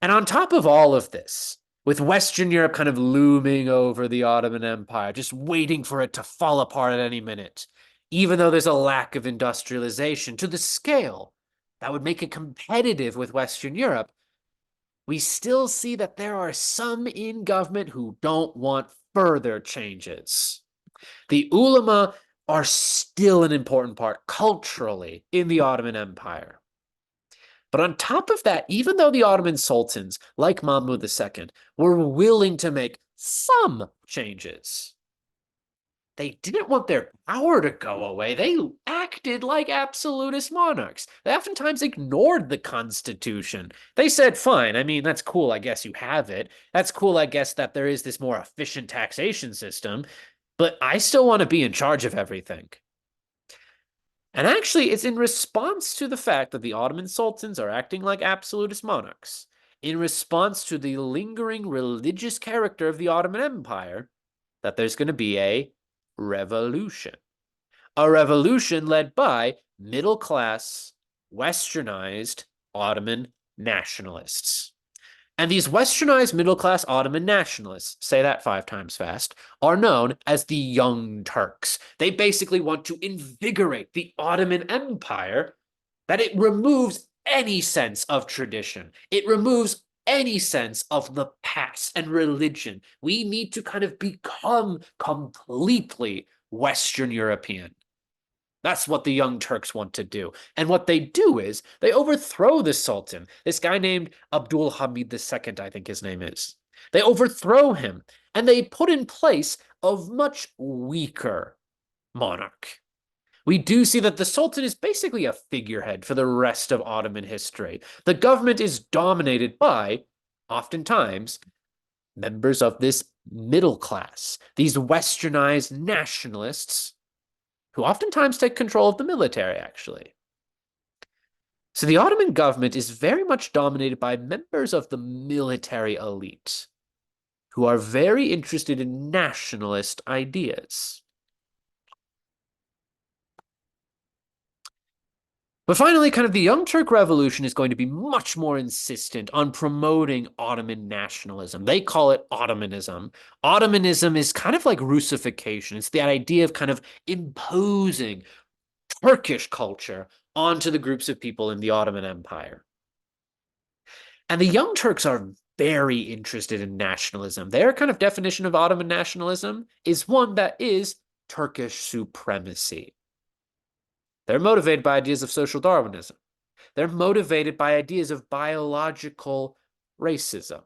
And on top of all of this, with Western Europe kind of looming over the Ottoman Empire, just waiting for it to fall apart at any minute, even though there's a lack of industrialization to the scale that would make it competitive with Western Europe, we still see that there are some in government who don't want further changes. The ulama are still an important part culturally in the Ottoman Empire. But on top of that, even though the Ottoman sultans, like Mahmud II, were willing to make some changes, they didn't want their power to go away. They acted like absolutist monarchs. They oftentimes ignored the Constitution. They said, fine, I mean, that's cool. I guess you have it. That's cool, I guess, that there is this more efficient taxation system, but I still want to be in charge of everything. And actually, it's in response to the fact that the Ottoman sultans are acting like absolutist monarchs, in response to the lingering religious character of the Ottoman Empire, that there's going to be a revolution. A revolution led by middle class, westernized Ottoman nationalists. And these westernized middle class Ottoman nationalists, say that 5 times fast, are known as the Young Turks. They basically want to invigorate the Ottoman Empire, that it removes any sense of tradition. It removes any sense of the past and religion. We need to kind of become completely Western European. That's what the Young Turks want to do. And what they do is they overthrow the Sultan, this guy named Abdul Hamid II, I think his name is. They overthrow him and they put in place a much weaker monarch. We do see that the Sultan is basically a figurehead for the rest of Ottoman history. The government is dominated by, oftentimes, members of this middle class, these westernized nationalists who oftentimes take control of the military, actually. So the Ottoman government is very much dominated by members of the military elite who are very interested in nationalist ideas. But finally, kind of the Young Turk Revolution is going to be much more insistent on promoting Ottoman nationalism. They call it Ottomanism. Ottomanism is kind of like Russification. It's the idea of kind of imposing Turkish culture onto the groups of people in the Ottoman Empire. And the Young Turks are very interested in nationalism. Their kind of definition of Ottoman nationalism is one that is Turkish supremacy. They're motivated by ideas of social Darwinism. They're motivated by ideas of biological racism.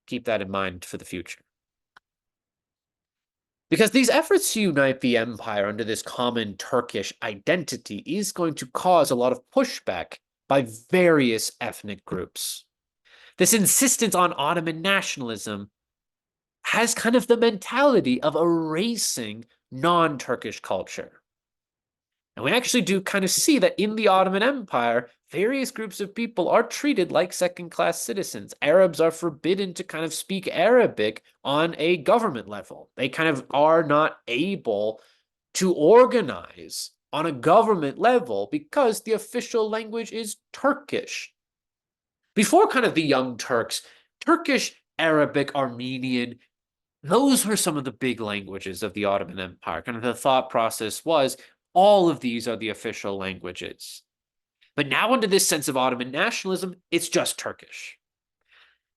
Keep that in mind for the future. Because these efforts to unite the empire under this common Turkish identity is going to cause a lot of pushback by various ethnic groups. This insistence on Ottoman nationalism has kind of the mentality of erasing non-Turkish culture. And we actually do kind of see that in the Ottoman Empire, various groups of people are treated like second-class citizens. Arabs are forbidden to kind of speak Arabic on a government level. They kind of are not able to organize on a government level because the official language is Turkish. Before kind of the Young Turks, Turkish, Arabic, Armenian, those were some of the big languages of the Ottoman Empire. Kind of the thought process was all of these are the official languages. But now, under this sense of Ottoman nationalism, it's just Turkish.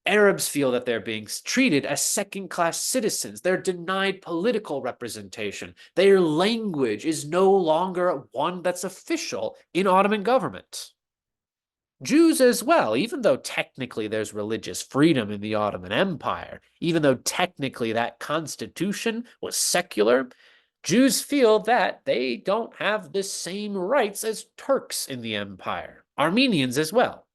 Arabs feel that they're being treated as second-class citizens. They're denied political representation. Their language is no longer one that's official in Ottoman government. Jews as well, even though technically there's religious freedom in the Ottoman Empire, even though technically that constitution was secular, Jews feel that they don't have the same rights as Turks in the empire, Armenians as well.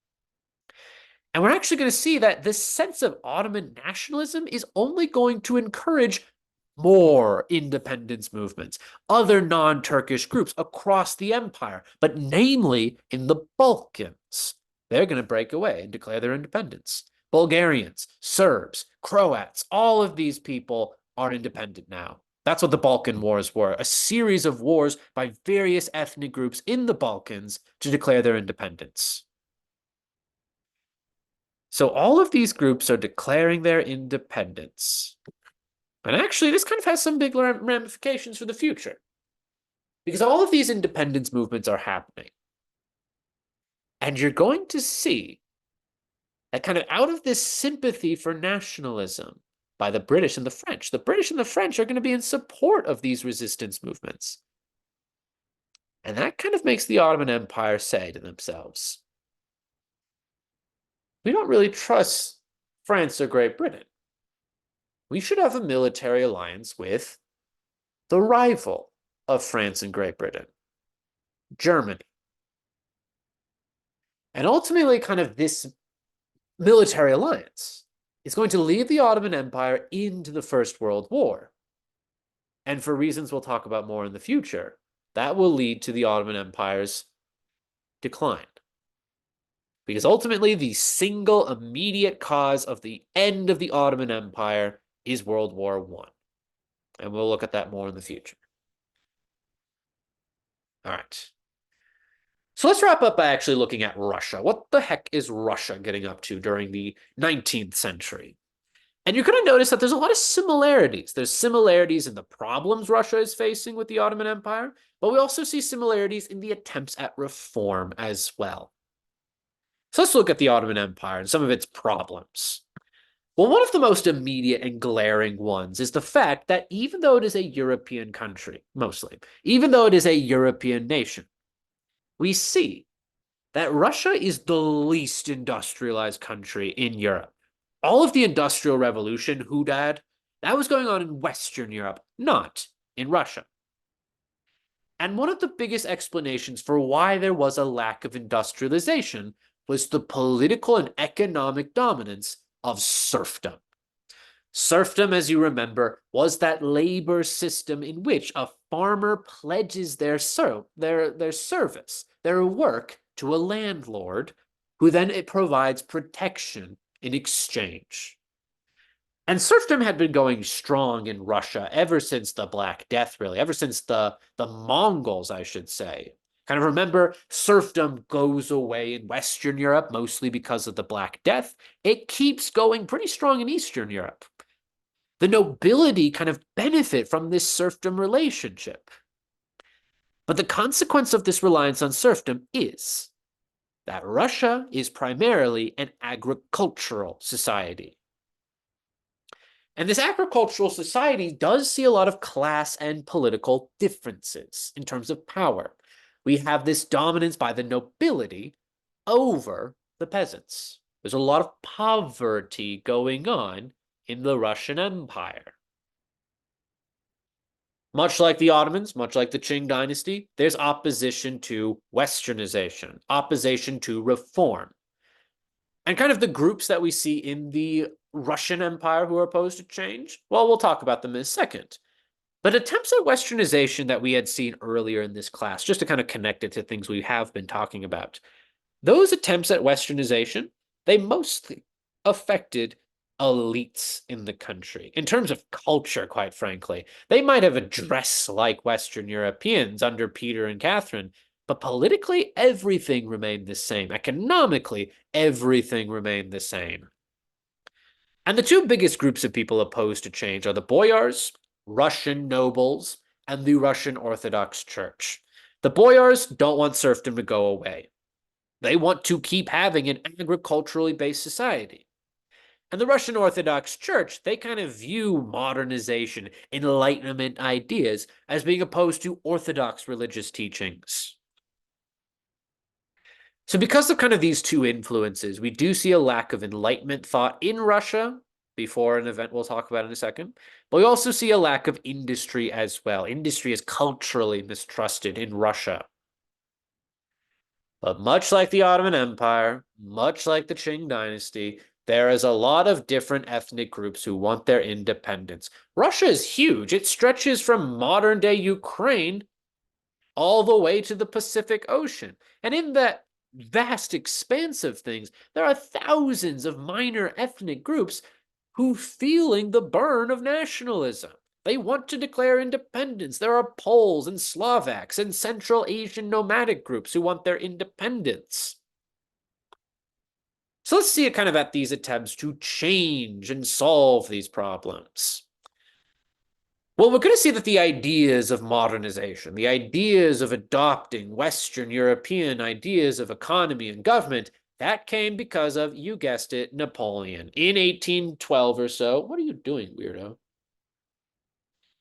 And we're actually going to see that this sense of Ottoman nationalism is only going to encourage more independence movements, other non-Turkish groups across the empire, but namely in the Balkans. They're going to break away and declare their independence. Bulgarians, Serbs, Croats, all of these people are independent now. That's what the Balkan Wars were, a series of wars by various ethnic groups in the Balkans to declare their independence. So all of these groups are declaring their independence. And actually, this kind of has some big ramifications for the future. Because all of these independence movements are happening. And you're going to see that kind of out of this sympathy for nationalism by the British and the French are going to be in support of these resistance movements. And that kind of makes the Ottoman Empire say to themselves, we don't really trust France or Great Britain. We should have a military alliance with the rival of France and Great Britain, Germany. And ultimately, kind of this military alliance is going to lead the Ottoman Empire into the First World War. And for reasons we'll talk about more in the future, that will lead to the Ottoman Empire's decline. Because ultimately, the single immediate cause of the end of the Ottoman Empire is World War I. And we'll look at that more in the future. All right. So let's wrap up by actually looking at Russia. What the heck is Russia getting up to during the 19th century? And you're going to notice that there's a lot of similarities. There's similarities in the problems Russia is facing with the Ottoman Empire, but we also see similarities in the attempts at reform as well. So let's look at the Ottoman Empire and some of its problems. Well, one of the most immediate and glaring ones is the fact that even though it is a European country, mostly, even though it is a European nation, we see that Russia is the least industrialized country in Europe. All of the Industrial Revolution, Hudad, that was going on in Western Europe, not in Russia. And one of the biggest explanations for why there was a lack of industrialization was the political and economic dominance of serfdom. Serfdom, as you remember, was that labor system in which a farmer pledges their service, their work to a landlord, who then it provides protection in exchange. And serfdom had been going strong in Russia ever since the Black Death, really, ever since the Mongols, I should say. Kind of remember, serfdom goes away in Western Europe, mostly because of the Black Death. It keeps going pretty strong in Eastern Europe. The nobility kind of benefit from this serfdom relationship. But the consequence of this reliance on serfdom is that Russia is primarily an agricultural society. And this agricultural society does see a lot of class and political differences in terms of power. We have this dominance by the nobility over the peasants. There's a lot of poverty going on in the Russian Empire. Much like the Ottomans, much like the Qing dynasty, there's opposition to westernization, opposition to reform. And kind of the groups that we see in the Russian Empire who are opposed to change, well, we'll talk about them in a second. But attempts at westernization that we had seen earlier in this class, just to kind of connect it to things we have been talking about, those attempts at westernization, they mostly affected elites in the country. In terms of culture, quite frankly, they might have a dress like Western Europeans under Peter and Catherine, but politically, everything remained the same. Economically, everything remained the same. And the two biggest groups of people opposed to change are the boyars, Russian nobles, and the Russian Orthodox Church. The boyars don't want serfdom to go away. They want to keep having an agriculturally based society. And the Russian Orthodox Church, they kind of view modernization, Enlightenment ideas as being opposed to Orthodox religious teachings. So because of kind of these two influences, we do see a lack of Enlightenment thought in Russia before an event we'll talk about in a second. But we also see a lack of industry as well. Industry is culturally mistrusted in Russia. But much like the Ottoman Empire, much like the Qing dynasty, there is a lot of different ethnic groups who want their independence. Russia is huge. It stretches from modern-day Ukraine all the way to the Pacific Ocean. And in that vast expanse of things, there are thousands of minor ethnic groups who feeling the burn of nationalism. They want to declare independence. There are Poles and Slovaks and Central Asian nomadic groups who want their independence. So let's see it kind of at these attempts to change and solve these problems. Well, we're going to see that the ideas of modernization, the ideas of adopting Western European ideas of economy and government, that came because of, you guessed it, Napoleon. In 1812 or so. What are you doing, weirdo?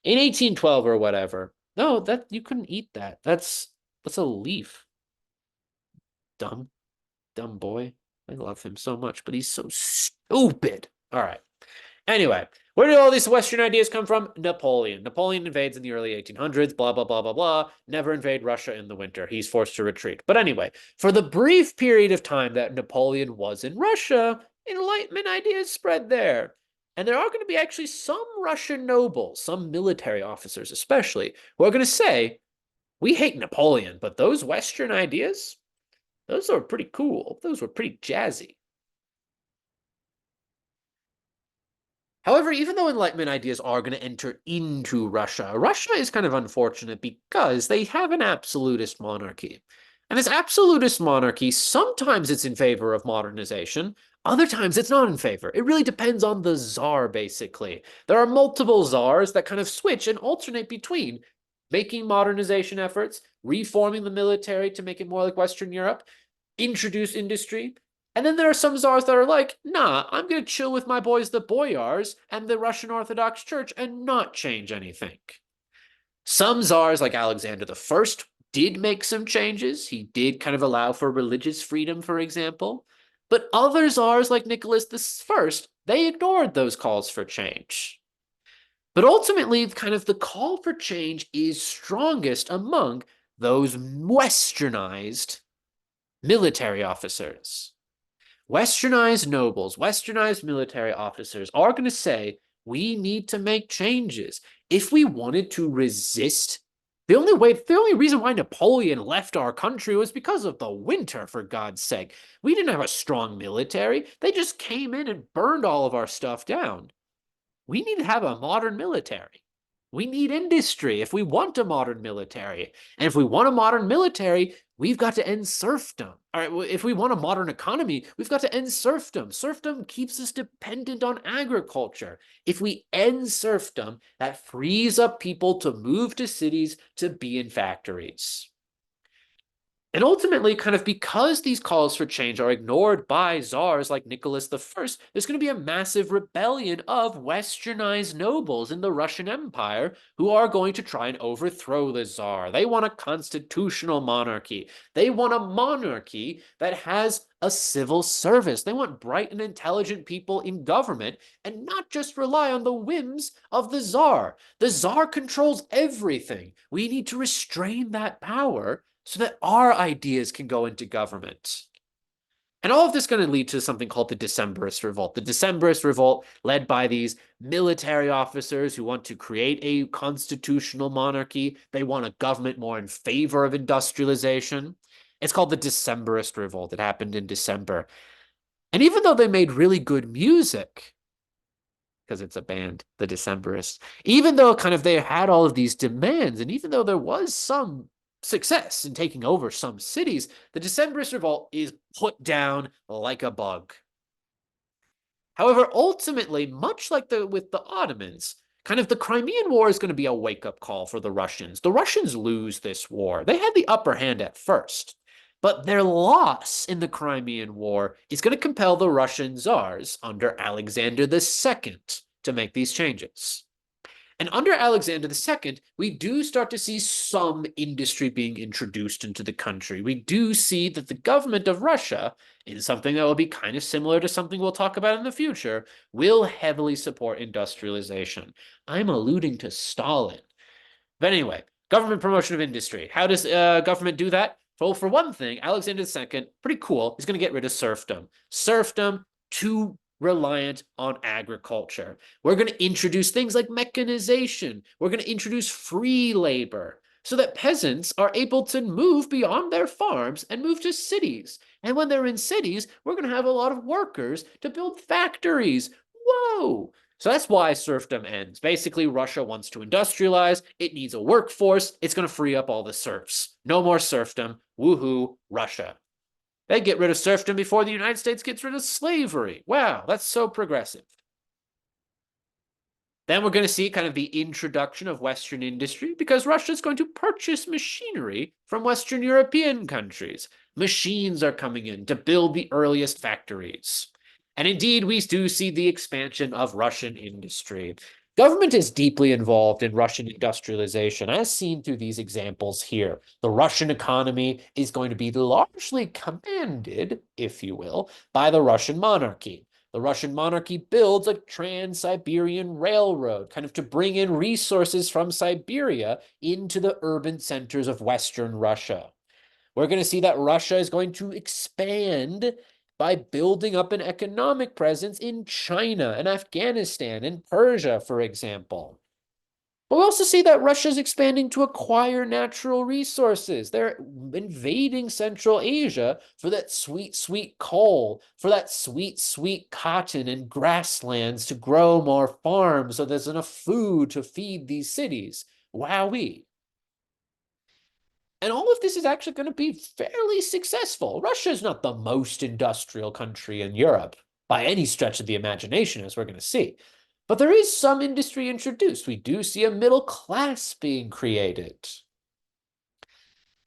In 1812 or whatever. No, that you couldn't eat that. That's a leaf. Dumb boy. I love him so much, but he's so stupid. All right. Anyway, where did all these Western ideas come from? Napoleon. Napoleon invades in the early 1800s, blah, blah, blah, blah, blah. Never invade Russia in the winter. He's forced to retreat. But anyway, for the brief period of time that Napoleon was in Russia, Enlightenment ideas spread there. And there are going to be actually some Russian nobles, some military officers especially, who are going to say, we hate Napoleon, but those Western ideas, those are pretty cool. Those were pretty jazzy. However, even though Enlightenment ideas are going to enter into Russia, Russia is kind of unfortunate because they have an absolutist monarchy. And this absolutist monarchy, sometimes it's in favor of modernization, other times it's not in favor. It really depends on the czar, basically. There are multiple czars that kind of switch and alternate between making modernization efforts, reforming the military to make it more like Western Europe, introduce industry, And then there are some czars that are like, nah, I'm going to chill with my boys, the boyars, and the Russian Orthodox Church and not change anything. Some czars, like Alexander the First, did make some changes. He did kind of allow for religious freedom, for example. But other czars, like Nicholas the First, they ignored those calls for change. But ultimately, kind of the call for change is strongest among those westernized military officers. Westernized nobles, westernized military officers are going to say, we need to make changes. If we wanted to resist, the only reason why Napoleon left our country was because of the winter, for God's sake. We didn't have a strong military. They just came in and burned all of our stuff down. We need to have a modern military. We need industry if we want a modern military. And if we want a modern military, we've got to end serfdom. All right, if we want a modern economy, we've got to end serfdom. Serfdom keeps us dependent on agriculture. If we end serfdom, that frees up people to move to cities to be in factories. And ultimately, kind of because these calls for change are ignored by czars like Nicholas I, there's going to be a massive rebellion of westernized nobles in the Russian Empire who are going to try and overthrow the czar. They want a constitutional monarchy. They want a monarchy that has a civil service. They want bright and intelligent people in government and not just rely on the whims of the czar. The czar controls everything. We need to restrain that power so that our ideas can go into government. And all of this is going to lead to something called the Decembrist Revolt. The Decembrist Revolt, led by these military officers who want to create a constitutional monarchy. They want a government more in favor of industrialization. It's called the Decembrist Revolt. It happened in December. And even though they made really good music, because it's a band, the Decemberists, even though kind of they had all of these demands, and even though there was some success in taking over some cities, the Decembrist revolt is put down like a bug. However, ultimately, much like with the Ottomans, kind of the Crimean War is going to be a wake-up call for the Russians. The Russians lose this war. They had the upper hand at first, but their loss in the Crimean War is going to compel the Russian czars under Alexander II to make these changes. And under Alexander II, we do start to see some industry being introduced into the country. We do see that the government of Russia, in something that will be kind of similar to something we'll talk about in the future, will heavily support industrialization. I'm alluding to Stalin. But anyway, government promotion of industry. How does government do that? Well, for one thing, Alexander II, pretty cool, is going to get rid of serfdom. Serfdom, too reliant on agriculture. We're going to introduce things like mechanization. We're going to introduce free labor so that peasants are able to move beyond their farms and move to cities. And when they're in cities, we're going to have a lot of workers to build factories. Whoa! So that's why serfdom ends. Basically, Russia wants to industrialize. It needs a workforce. It's going to free up all the serfs. No more serfdom. Woohoo, Russia. They get rid of serfdom before the United States gets rid of slavery. Wow, that's so progressive. Then we're going to see kind of the introduction of Western industry because Russia is going to purchase machinery from Western European countries. Machines are coming in to build the earliest factories. And indeed, we do see the expansion of Russian industry. Government is deeply involved in Russian industrialization, as seen through these examples here. The Russian economy is going to be largely commanded, if you will, by the Russian monarchy. The Russian monarchy builds a trans-Siberian railroad, kind of to bring in resources from Siberia into the urban centers of Western Russia. We're going to see that Russia is going to expand by building up an economic presence in China and Afghanistan and Persia, for example. But we also see that Russia is expanding to acquire natural resources. They're invading Central Asia for that sweet, sweet coal, for that sweet, sweet cotton and grasslands to grow more farms so there's enough food to feed these cities. Wowee. And all of this is actually going to be fairly successful. Russia is not the most industrial country in Europe by any stretch of the imagination, as we're going to see. But there is some industry introduced. We do see a middle class being created.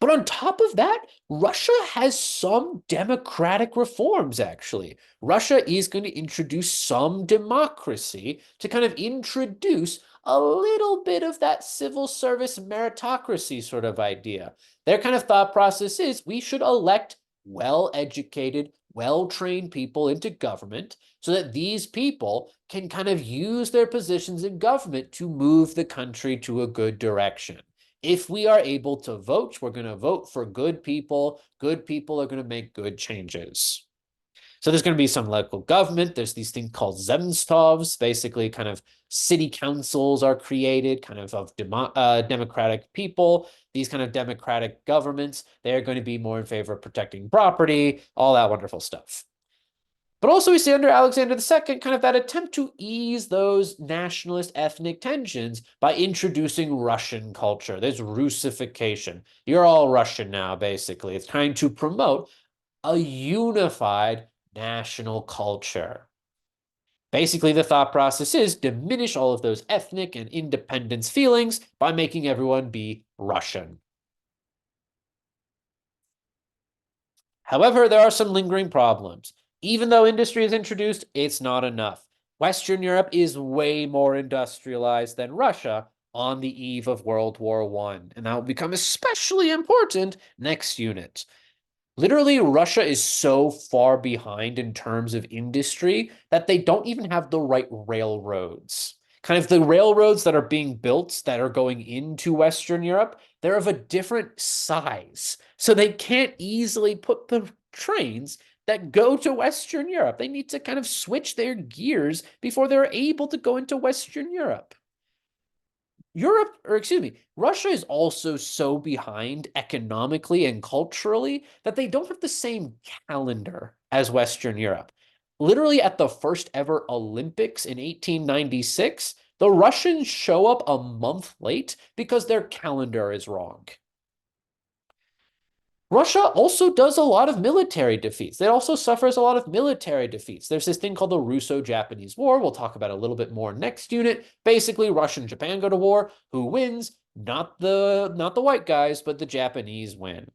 But on top of that, Russia has some democratic reforms, actually. Russia is going to introduce some democracy to kind of introduce a little bit of that civil service meritocracy sort of idea. Their kind of thought process is we should elect well-educated, well-trained people into government so that these people can kind of use their positions in government to move the country to a good direction. If we are able to vote, we're going to vote for good people. Good people are going to make good changes. So there's going to be some local government. There's these things called zemstovs, basically kind of city councils are created, kind of democratic people. These kind of democratic governments, they're going to be more in favor of protecting property, all that wonderful stuff. But also we see under Alexander II kind of that attempt to ease those nationalist ethnic tensions by introducing Russian culture. There's Russification. You're all Russian now, basically. It's trying to promote a unified national culture. Basically, the thought process is diminish all of those ethnic and independence feelings by making everyone be Russian. However, there are some lingering problems. Even though industry is introduced, it's not enough. Western Europe is way more industrialized than Russia on the eve of World War I, and that will become especially important next unit. Literally, Russia is so far behind in terms of industry that they don't even have the right railroads. Kind of the railroads that are being built that are going into Western Europe, they're of a different size. So they can't easily put the trains that go to Western Europe. They need to kind of switch their gears before they're able to go into Western Europe. Europe, or excuse me, Russia is also so behind economically and culturally that they don't have the same calendar as Western Europe. Literally, at the first ever Olympics in 1896, the Russians show up a month late because their calendar is wrong. Russia also does a lot of military defeats. It also suffers a lot of military defeats. There's this thing called the Russo-Japanese War. We'll talk about a little bit more next unit. Basically, Russia and Japan go to war. Who wins? Not the white guys, but the Japanese win.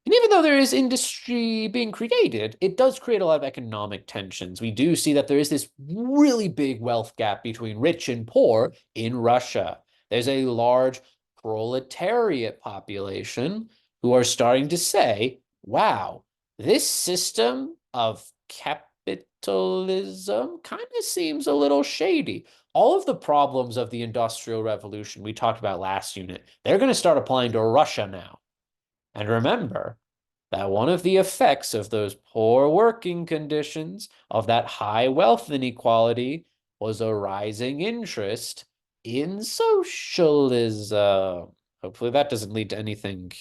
And even though there is industry being created, it does create a lot of economic tensions. We do see that there is this really big wealth gap between rich and poor in Russia. There's a large proletariat population who are starting to say, wow, this system of capitalism kind of seems a little shady. All of the problems of the Industrial Revolution we talked about last unit, they're going to start applying to Russia now. And remember that one of the effects of those poor working conditions, of that high wealth inequality, was a rising interest in socialism. Hopefully that doesn't lead to anything.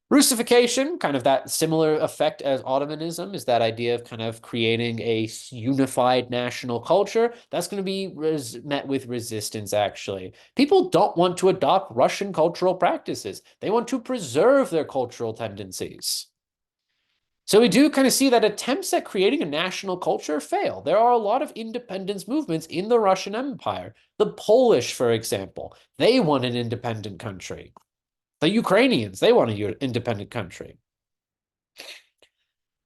Russification, kind of that similar effect as Ottomanism, is that idea of kind of creating a unified national culture. That's going to be met with resistance, actually. People don't want to adopt Russian cultural practices. They want to preserve their cultural tendencies. So we do kind of see that attempts at creating a national culture fail. There are a lot of independence movements in the Russian Empire. The Polish, for example, they want an independent country. The Ukrainians, they want an independent country.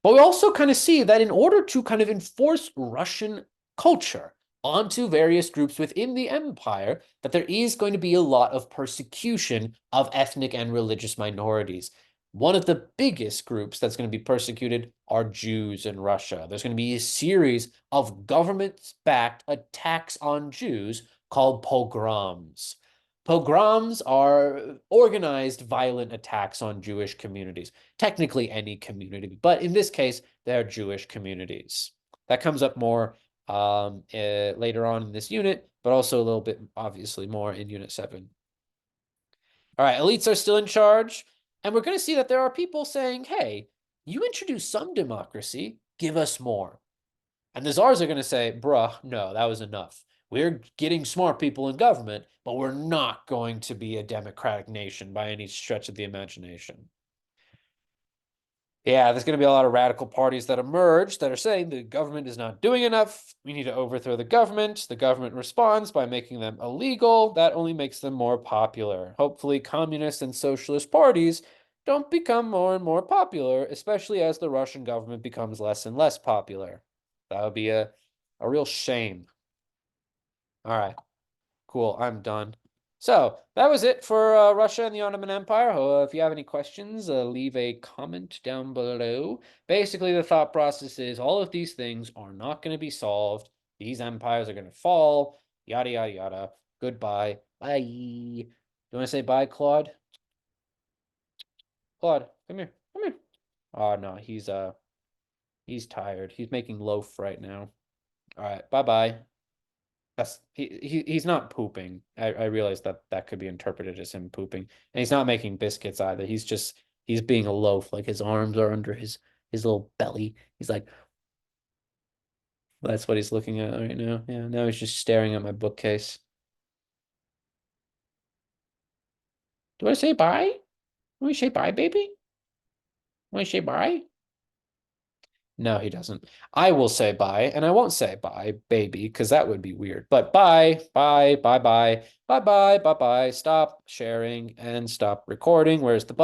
But we also kind of see that in order to kind of enforce Russian culture onto various groups within the empire, that there is going to be a lot of persecution of ethnic and religious minorities. One of the biggest groups that's going to be persecuted are Jews in Russia. There's going to be a series of government-backed attacks on Jews called pogroms. Pogroms are organized violent attacks on Jewish communities. Technically any community, but in this case, they're Jewish communities. That comes up more later on in this unit, but also a little bit, obviously, more in Unit 7. All right, elites are still in charge, and we're going to see that there are people saying, hey, you introduced some democracy, give us more. And the czars are going to say, bruh, no, that was enough. We're getting smart people in government, but we're not going to be a democratic nation by any stretch of the imagination. Yeah, there's going to be a lot of radical parties that emerge that are saying the government is not doing enough. We need to overthrow the government. The government responds by making them illegal. That only makes them more popular. Hopefully, communist and socialist parties don't become more and more popular, especially as the Russian government becomes less and less popular. That would be a real shame. All right. Cool, I'm done. So that was it for Russia and the Ottoman Empire. If you have any questions, leave a comment down below. Basically, the thought process is all of these things are not going to be solved. These empires are going to fall, yada, yada, yada. Goodbye. Bye. You want to say bye, Claude? Claude, come here. Come here. Oh, no, he's tired. He's making loaf right now. All right, bye-bye. He's not pooping. I realize that that could be interpreted as him pooping. And he's not making biscuits either. He's being a loaf. Like his arms are under his little belly. He's like, that's what he's looking at right now. Yeah, now he's just staring at my bookcase. Do I say bye? Want to say bye, baby? Want to say bye? No, he doesn't. I will say bye, and I won't say bye, baby, because that would be weird. But bye, bye, bye, bye, bye, bye, bye, bye. Stop sharing and stop recording. Where's the